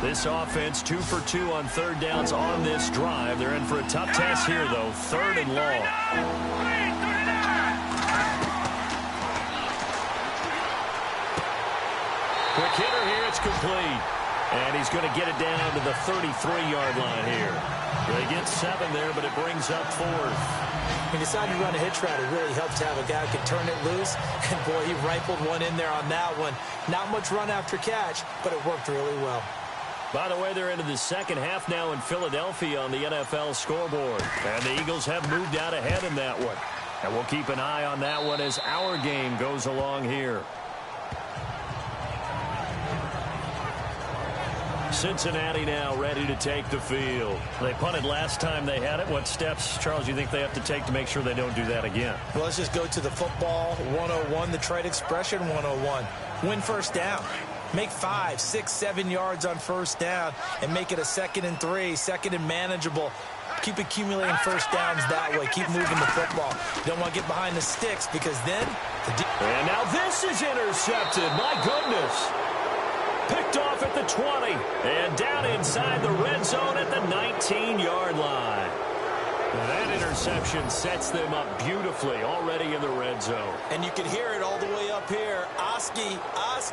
S2: This offense 2 for 2 on 3rd downs on this drive. They're in for a tough test here, though. 3rd and long. Quick hitter here. It's complete. And he's going to get it down to the 33-yard line here. They get 7 there, but it brings up 4th.
S3: He decided to run a hitch route. It really helps to have a guy who can turn it loose. And, boy, he rifled one in there on that one. Not much run after catch, but it worked really well.
S2: By the way, they're into the 2nd half now in Philadelphia on the NFL scoreboard. And the Eagles have moved out ahead in that one. And we'll keep an eye on that one as our game goes along here. Cincinnati now ready to take the field. They punted last time they had it. What steps, Charles, you think they have to take to make sure they don't do that again?
S3: Well, let's just go to the football 101, the trade expression 101. Win 1st down. Make 5, 6, 7 yards on 1st down and make it a 2nd and 3, 2nd and manageable. Keep accumulating 1st downs that way. Keep moving the football. You don't want to get behind the sticks because then...
S2: And now this is intercepted. My goodness. Picked off at the 20 and down inside the red zone at the 19-yard line. That interception sets them up beautifully already in the red zone.
S3: And you can hear it all the way up here. Oski,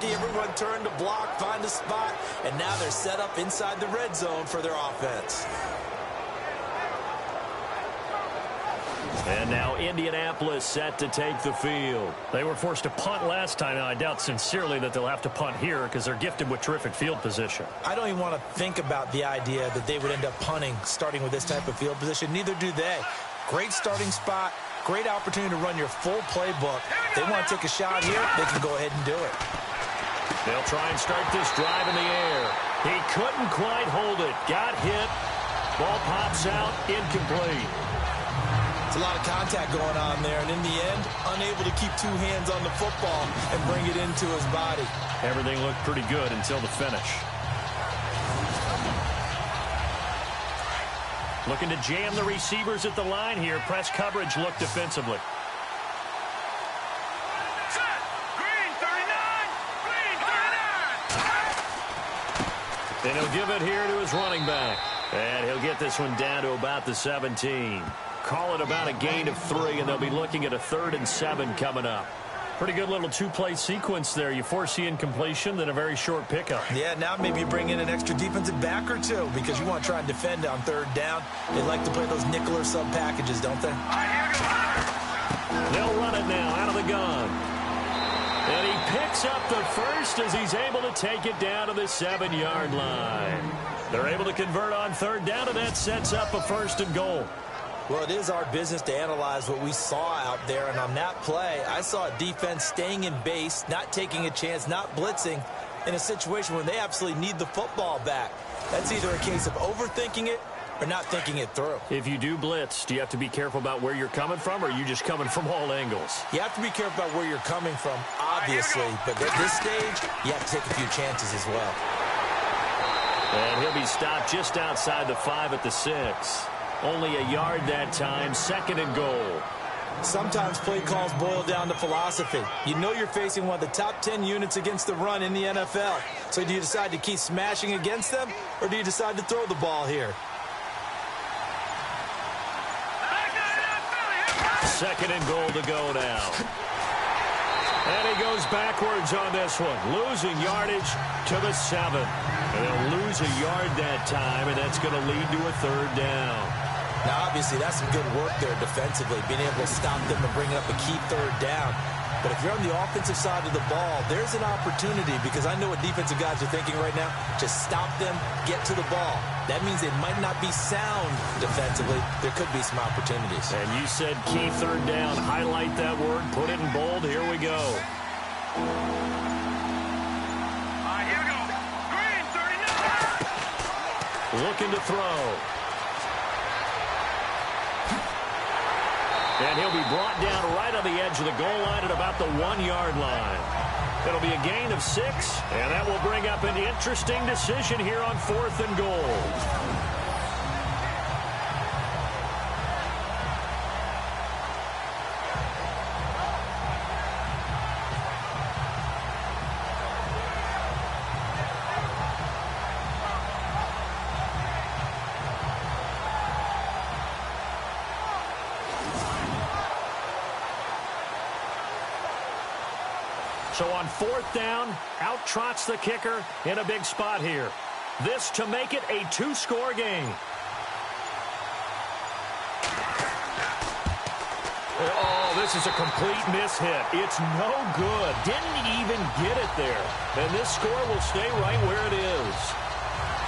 S3: everyone turned to block, find a spot, and now they're set up inside the red zone for their offense.
S2: And now Indianapolis set to take the field. They were forced to punt last time. Now, I doubt sincerely that they'll have to punt here because they're gifted with terrific field position.
S3: I don't even want to think about the idea that they would end up punting starting with this type of field position. Neither do they. Great starting spot, great opportunity to run your full playbook. They want to take a shot here, they can go ahead and do it.
S2: They'll try and start this drive in the air. He couldn't quite hold it. Got hit. Ball pops out, incomplete.
S3: It's A lot of contact going on there, and in the end, unable to keep two hands on the football and bring it into his body.
S2: Everything looked pretty good until the finish. Looking to jam the receivers at the line here. Press coverage look defensively.
S5: Set. Green 39. Green 39.
S2: And he'll give it here to his running back. And he'll get this one down to about the 17. Call it about a gain of 3, and they'll be looking at a 3rd and 7 coming up. Pretty good little two-play sequence there. You foresee incompletion, then a very short pickup.
S3: Yeah, now maybe you bring in an extra defensive back or two because you want to try and defend on 3rd down. They like to play those nickel or sub packages, don't they?
S2: They'll run it now out of the gun. And he picks up the first as he's able to take it down to the 7-yard line. They're able to convert on 3rd down, and that sets up a 1st and goal.
S3: Well, it is our business to analyze what we saw out there, and on that play, I saw a defense staying in base, not taking a chance, not blitzing in a situation where they absolutely need the football back. That's either a case of overthinking it or not thinking it through.
S2: If you do blitz, do you have to be careful about where you're coming from, or are you just coming from all angles?
S3: You have to be careful about where you're coming from, obviously, but at this stage, you have to take a few chances as well.
S2: And he'll be stopped just outside the 5 at the 6. Only a yard that time, 2nd and goal.
S3: Sometimes play calls boil down to philosophy. You know you're facing one of the top 10 units against the run in the NFL. So do you decide to keep smashing against them, or do you decide to throw the ball here?
S2: 2nd and goal to go now. And he goes backwards on this one, losing yardage to the 7. And they'll lose a yard that time, and that's going to lead to a 3rd down.
S3: Now, obviously, that's some good work there defensively, being able to stop them and bring up a key 3rd down. But if you're on the offensive side of the ball, there's an opportunity, because I know what defensive guys are thinking right now. Just stop them, get to the ball. That means they might not be sound defensively. There could be some opportunities.
S2: And you said key 3rd down. Highlight that word. Put it in bold. Here we go.
S5: Here we go. Green 39.
S2: Looking to throw. And he'll be brought down right on the edge of the goal line at about the 1-yard line. It'll be a gain of 6, and that will bring up an interesting decision here on 4th and goal. So on 4th down, out trots the kicker in a big spot here. This to make it a 2-score game. Oh, this is a complete miss-hit. It's no good. Didn't even get it there. And this score will stay right where it is.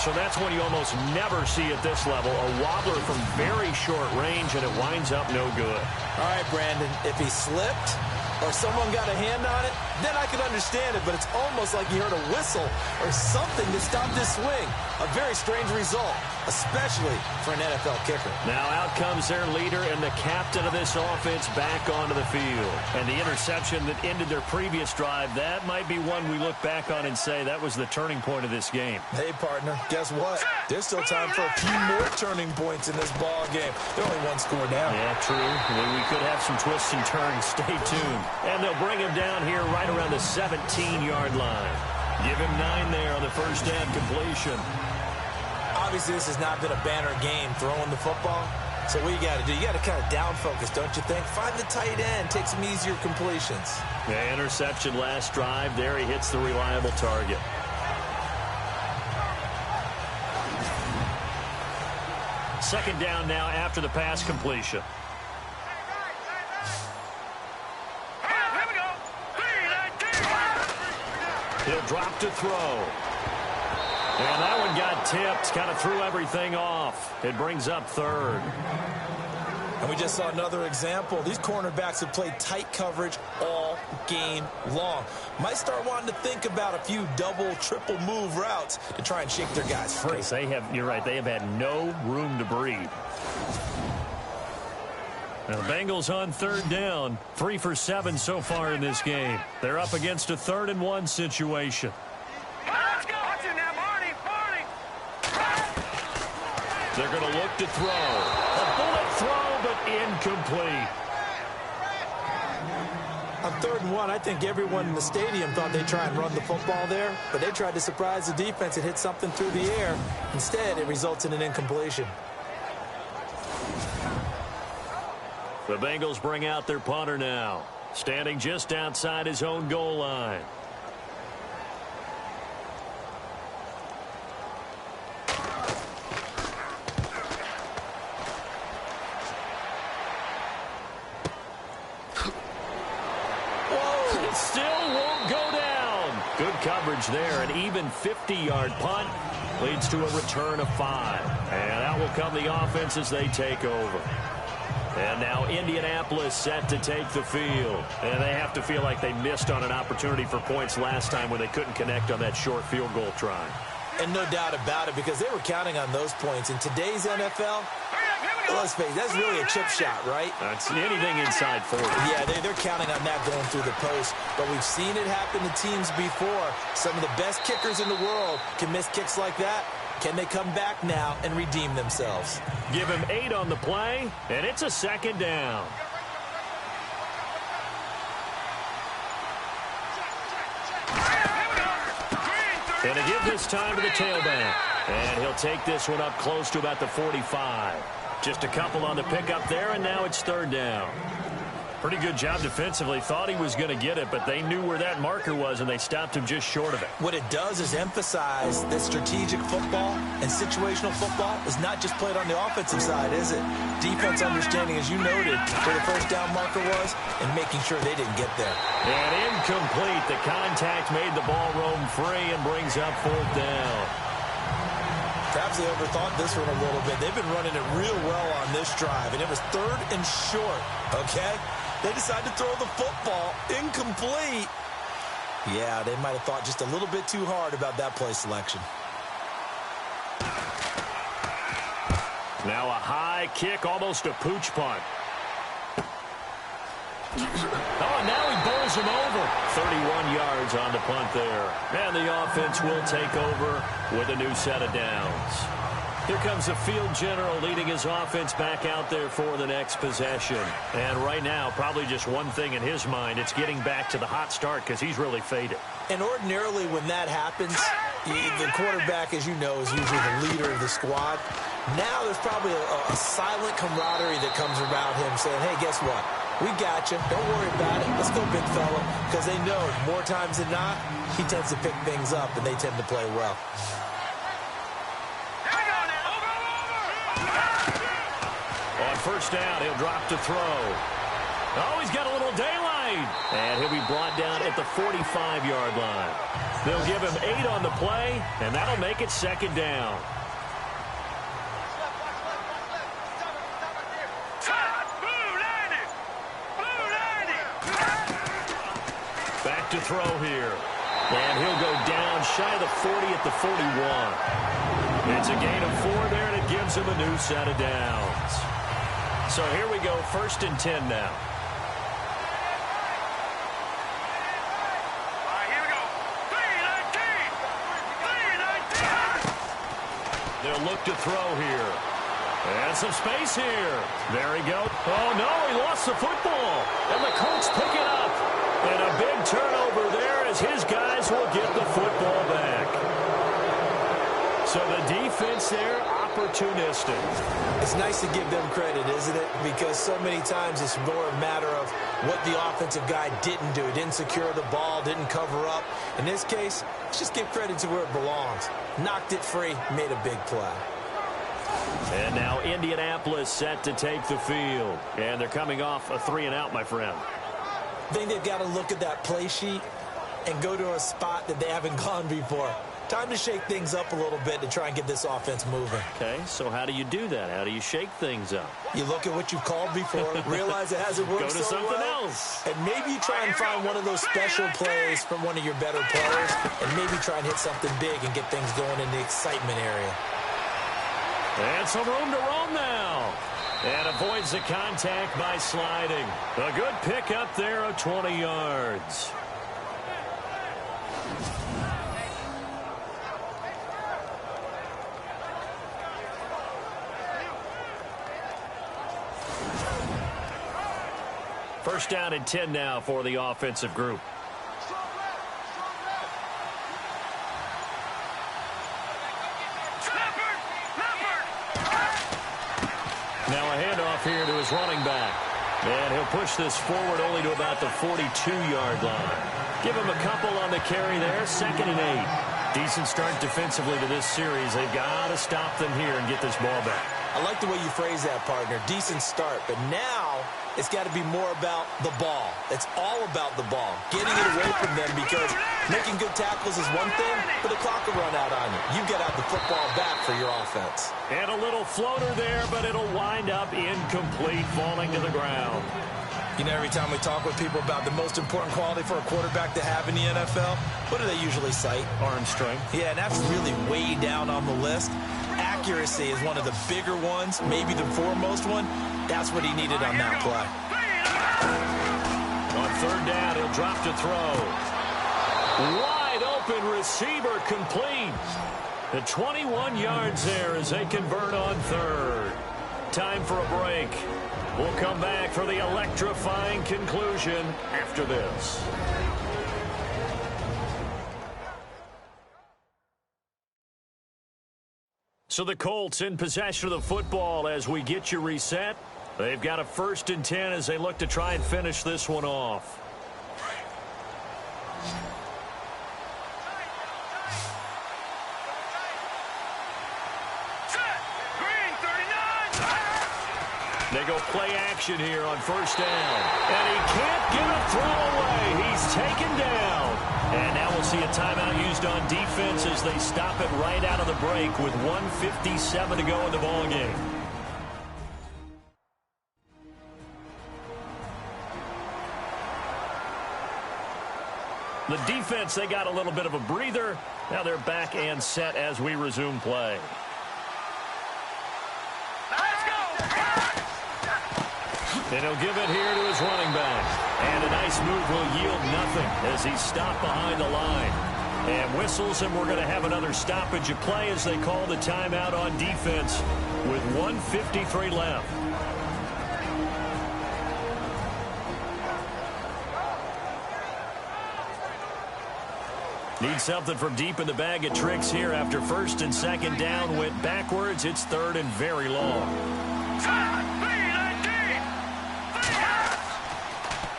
S2: So that's one you almost never see at this level. A wobbler from very short range, and it winds up no good.
S3: All right, Brandon, if he slipped or someone got a hand on it, then I could understand it, but it's almost like you heard a whistle or something to stop this swing. A very strange result, especially for an NFL kicker.
S2: Now out comes their leader and the captain of this offense back onto the field. And the interception that ended their previous drive, that might be one we look back on and say that was the turning point of this game.
S3: Hey, partner, guess what? There's still time for a few more turning points in this ball game. They're only 1 score down.
S2: Yeah, true. We could have some twists and turns. Stay tuned. And they'll bring him down here right around the 17-yard line. Give him 9 there on the first down completion.
S3: Obviously, this has not been a banner game throwing the football. So what you got to do, you got to kind of down focus, don't you think? Find the tight end, take some easier completions.
S2: Yeah, interception last drive. There he hits the reliable target. Second down now after the pass completion. He'll drop to throw. And that one got tipped, kind of threw everything off. It brings up 3rd.
S3: And we just saw another example. These cornerbacks have played tight coverage all game long. Might start wanting to think about a few double, triple move routes to try and shake their guys free.
S2: You're right, they have had no room to breathe. The Bengals on third down. 3 for 7 so far in this game. They're up against a 3rd-and-1 situation.
S5: Let's go. Watch it now, Barney.
S2: They're going to look to throw. A bullet throw, but incomplete.
S3: On 3rd and 1, I think everyone in the stadium thought they'd try and run the football there, but they tried to surprise the defense and hit something through the air. Instead, it results in an incompletion.
S2: The Bengals bring out their punter now, standing just outside his own goal line. It still won't go down. Good coverage there. An even 50-yard punt leads to a return of 5. And out will come the offense as they take over. And now Indianapolis set to take the field. And they have to feel like they missed on an opportunity for points last time when they couldn't connect on that short field goal try.
S3: And no doubt about it, because they were counting on those points. In today's NFL, let's face it, that's really a chip shot, right?
S2: That's anything inside 40.
S3: Yeah, they're counting on that going through the post. But we've seen it happen to teams before. Some of the best kickers in the world can miss kicks like that. Can they come back now and redeem themselves?
S2: Give him 8 on the play, and it's a 2nd down. And to give this time to the tailback. And he'll take this one up close to about the 45. Just a couple on the pickup there, and now it's 3rd down. Pretty good job defensively. Thought he was going to get it, but they knew where that marker was, and they stopped him just short of it.
S3: What it does is emphasize that strategic football and situational football is not just played on the offensive side, is it? Defense understanding, as you noted, where the 1st down marker was and making sure they didn't get there.
S2: And incomplete. The contact made the ball roam free and brings up 4th down.
S3: Perhaps they overthought this one a little bit. They've been running it real well on this drive, and it was 3rd and short, okay? They decided to throw the football incomplete. Yeah, they might have thought just a little bit too hard about that play selection.
S2: Now a high kick, almost a pooch punt. Oh, and now he bowls him over. 31 yards on the punt there. And the offense will take over with a new set of downs. Here comes the field general leading his offense back out there for the next possession. And right now, probably just one thing in his mind. It's getting back to the hot start because he's really faded.
S3: And ordinarily when that happens, the quarterback, as you know, is usually the leader of the squad. Now there's probably a silent camaraderie that comes around him saying, hey, guess what? We got you. Don't worry about it. Let's go, big fella. Because they know more times than not, he tends to pick things up, and they tend to play well.
S2: On 1st down, he'll drop to throw. Oh, he's got a little daylight. And he'll be brought down at the 45-yard line. They'll give him 8 on the play, and that'll make it 2nd down. Back to throw here. And he'll go down shy of the 40 at the 41. It's a gain of 4 there, and it gives him a new set of downs. So here we go, 1st and 10 now.
S5: All right, here we go. 3-19.
S2: They'll look to throw here. And some space here. There he goes. Oh, no, he lost the football. And the Colts pick it up. And a big turnover there as his guys will get the football back. So the defense there, opportunistic.
S3: It's nice to give them credit, isn't it? Because so many times it's more a matter of what the offensive guy didn't do. Didn't secure the ball, didn't cover up. In this case, let's just give credit to where it belongs. Knocked it free, made a big play.
S2: And now Indianapolis set to take the field. And they're coming off a 3-and-out, my friend.
S3: I think they've got to look at that play sheet and go to a spot that they haven't gone before. Time to shake things up a little bit to try and get this offense moving.
S2: Okay, so how do you do that? How do you shake things up?
S3: You look at what you've called before, realize it hasn't worked
S2: Go to
S3: so
S2: something
S3: well,
S2: else.
S3: and maybe you try and find one of those special plays from one of your better players, and maybe try and hit something big and get things going in the excitement area.
S2: And some room to roam now. And avoids the contact by sliding. A good pick up there of 20 yards. First down and 10 now for the offensive group. Now a handoff here to his running back. And he'll push this forward only to about the 42-yard line. Give him a couple on the carry there. 2nd and 8. Decent start defensively to this series. They've got to stop them here and get this ball back.
S3: I like the way you phrase that, partner. Decent start. But now it's got to be more about the ball. It's all about the ball. Getting it away from them, because making good tackles is one thing, but the clock will run out on you. You get out the football back for your offense.
S2: And a little floater there, but it'll wind up incomplete, falling to the ground.
S3: You know, every time we talk with people about the most important quality for a quarterback to have in the NFL, what do they usually cite?
S2: Arm strength.
S3: Yeah, and that's really way down on the list. Accuracy is one of the bigger ones, maybe the foremost one. That's what he needed on that play.
S2: On 3rd down, he'll drop to throw. Wide open receiver complete. The 21 yards there as they convert on 3rd. Time for a break. We'll come back for the electrifying conclusion after this. So the Colts in possession of the football as we get you reset. They've got a 1st and 10 as they look to try and finish this one off. They go play action here on 1st down. And he can't get a throw away. He's taken down. And now we'll see a timeout used on defense as they stop it right out of the break with 1:57 to go in the ballgame. The defense, they got a little bit of a breather. Now they're back and set as we resume play. And he'll give it here to his running back. And a nice move will yield nothing as he's stopped behind the line. And whistles, and we're going to have another stoppage of play as they call the timeout on defense with 1:53 left. Need something from deep in the bag of tricks here after 1st and 2nd down went backwards. It's 3rd and very long.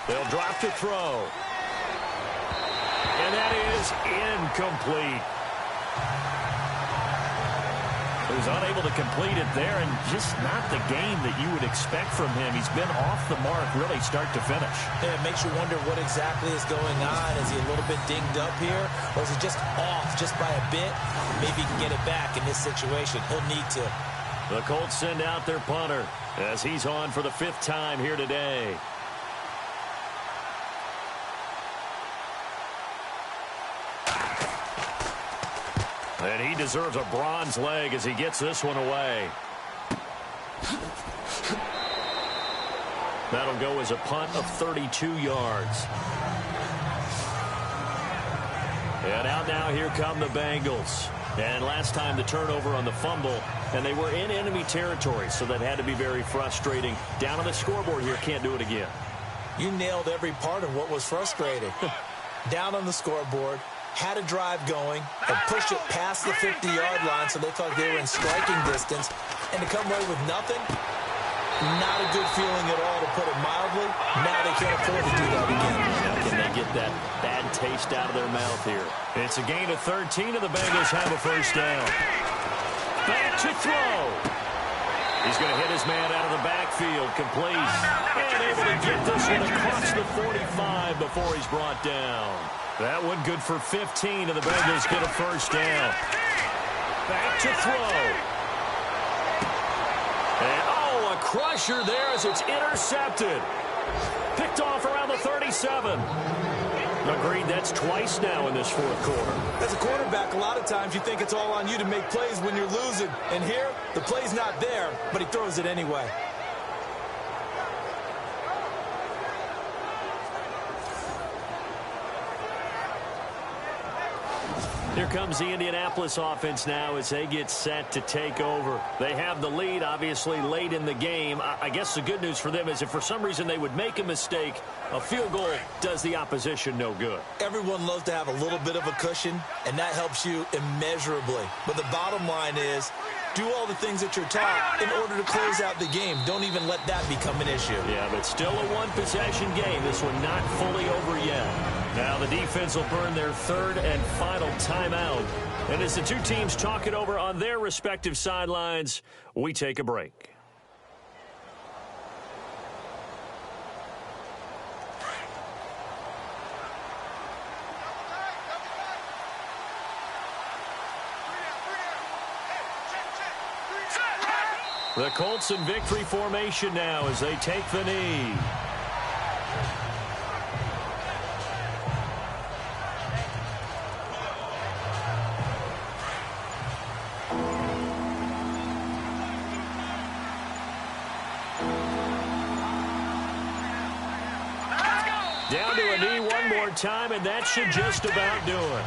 S2: They'll drop to throw. And that is incomplete. He was unable to complete it there, and just not the game that you would expect from him. He's been off the mark really start to finish.
S3: Yeah, it makes you wonder what exactly is going on. Is he a little bit dinged up here, or is he just off just by a bit? Maybe he can get it back in this situation. He'll need to.
S2: The Colts send out their punter as he's on for the 5th time here today. And he deserves a bronze leg as he gets this one away. That'll go as a punt of 32 yards. And out now, here come the Bengals. And last time the turnover on the fumble, and they were in enemy territory, so that had to be very frustrating. Down on the scoreboard here, can't do it again.
S3: You nailed every part of what was frustrating. Down on the scoreboard, had a drive going, and pushed it past the 50-yard line, so they thought they were in striking distance. And to come away with nothing, not a good feeling at all, to put it mildly. Now they can't afford to do that again.
S2: Now can they get that bad taste out of their mouth here? It's a gain of 13, and the Bengals have a 1st down. Back to throw. He's going to hit his man out of the backfield, complete. And able to get this one across the 45 before he's brought down. That one good for 15, and the Bengals get a 1st down. Back to throw. And, oh, a crusher there as it's intercepted. Picked off around the 37. Agreed, that's twice now in this 4th quarter.
S3: As a quarterback, a lot of times you think it's all on you to make plays when you're losing. And here, the play's not there, but he throws it anyway.
S2: Here comes the Indianapolis offense now as they get set to take over. They have the lead, obviously, late in the game. I guess the good news for them is if for some reason they would make a mistake, a field goal does the opposition no good.
S3: Everyone loves to have a little bit of a cushion, and that helps you immeasurably. But the bottom line is, do all the things that you're taught in order to close out the game. Don't even let that become an issue.
S2: Yeah, but still a one-possession game. This one not fully over yet. Now the defense will burn their third and final timeout. And as the two teams talk it over on their respective sidelines, we take a break. The Colts in victory formation now as they take the knee. Down to a knee one more time, and that should just about do it.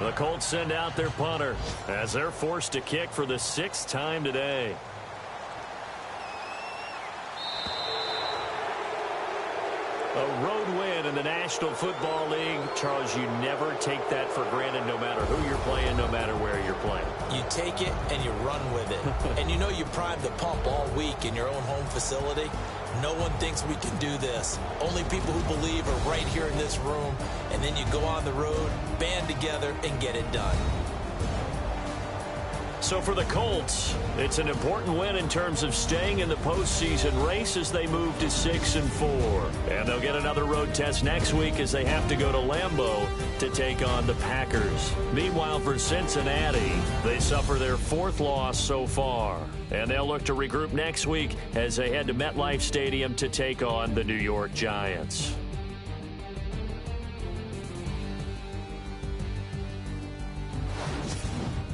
S2: The Colts send out their punter as they're forced to kick for the 6th time today. A road win in the National Football League. Charles, you never take that for granted no matter who you're playing, no matter where you're playing.
S3: You take it and you run with it. And you know you prime the pump all week in your own home facility. No one thinks we can do this. Only people who believe are right here in this room. And then you go on the road, band together, and get it done.
S2: So for the Colts, it's an important win in terms of staying in the postseason race as they move to 6-4. And they'll get another road test next week as they have to go to Lambeau to take on the Packers. Meanwhile, for Cincinnati, they suffer their 4th loss so far. And they'll look to regroup next week as they head to MetLife Stadium to take on the New York Giants.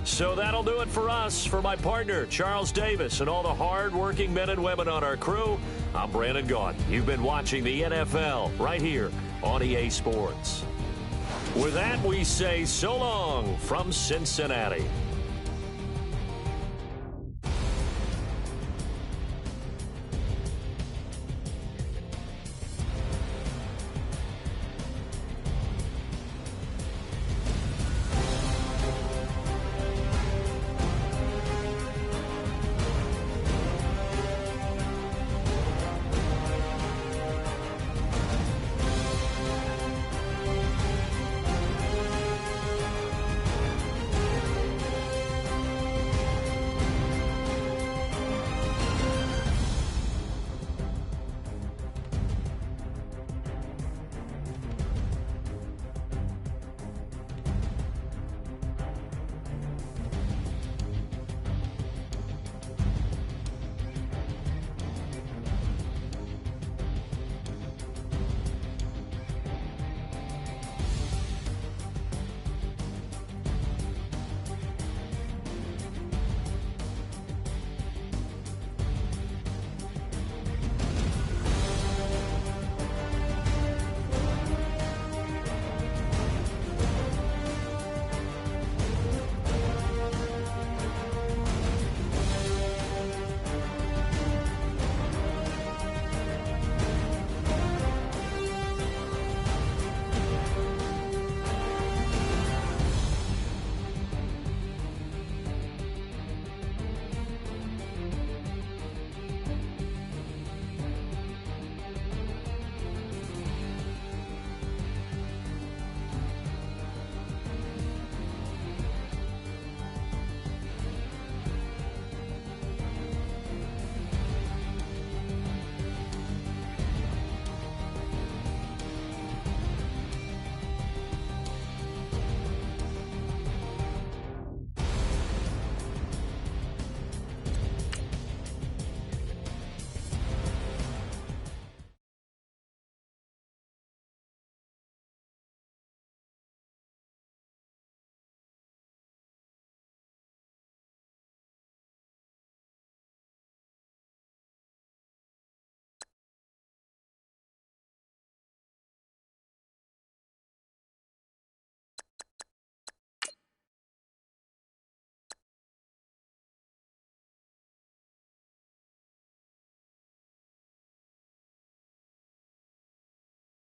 S2: So that'll do it for us. For my partner, Charles Davis, and all the hard-working men and women on our crew, I'm Brandon Gaudin. You've been watching the NFL right here on EA Sports. With that, we say so long from Cincinnati.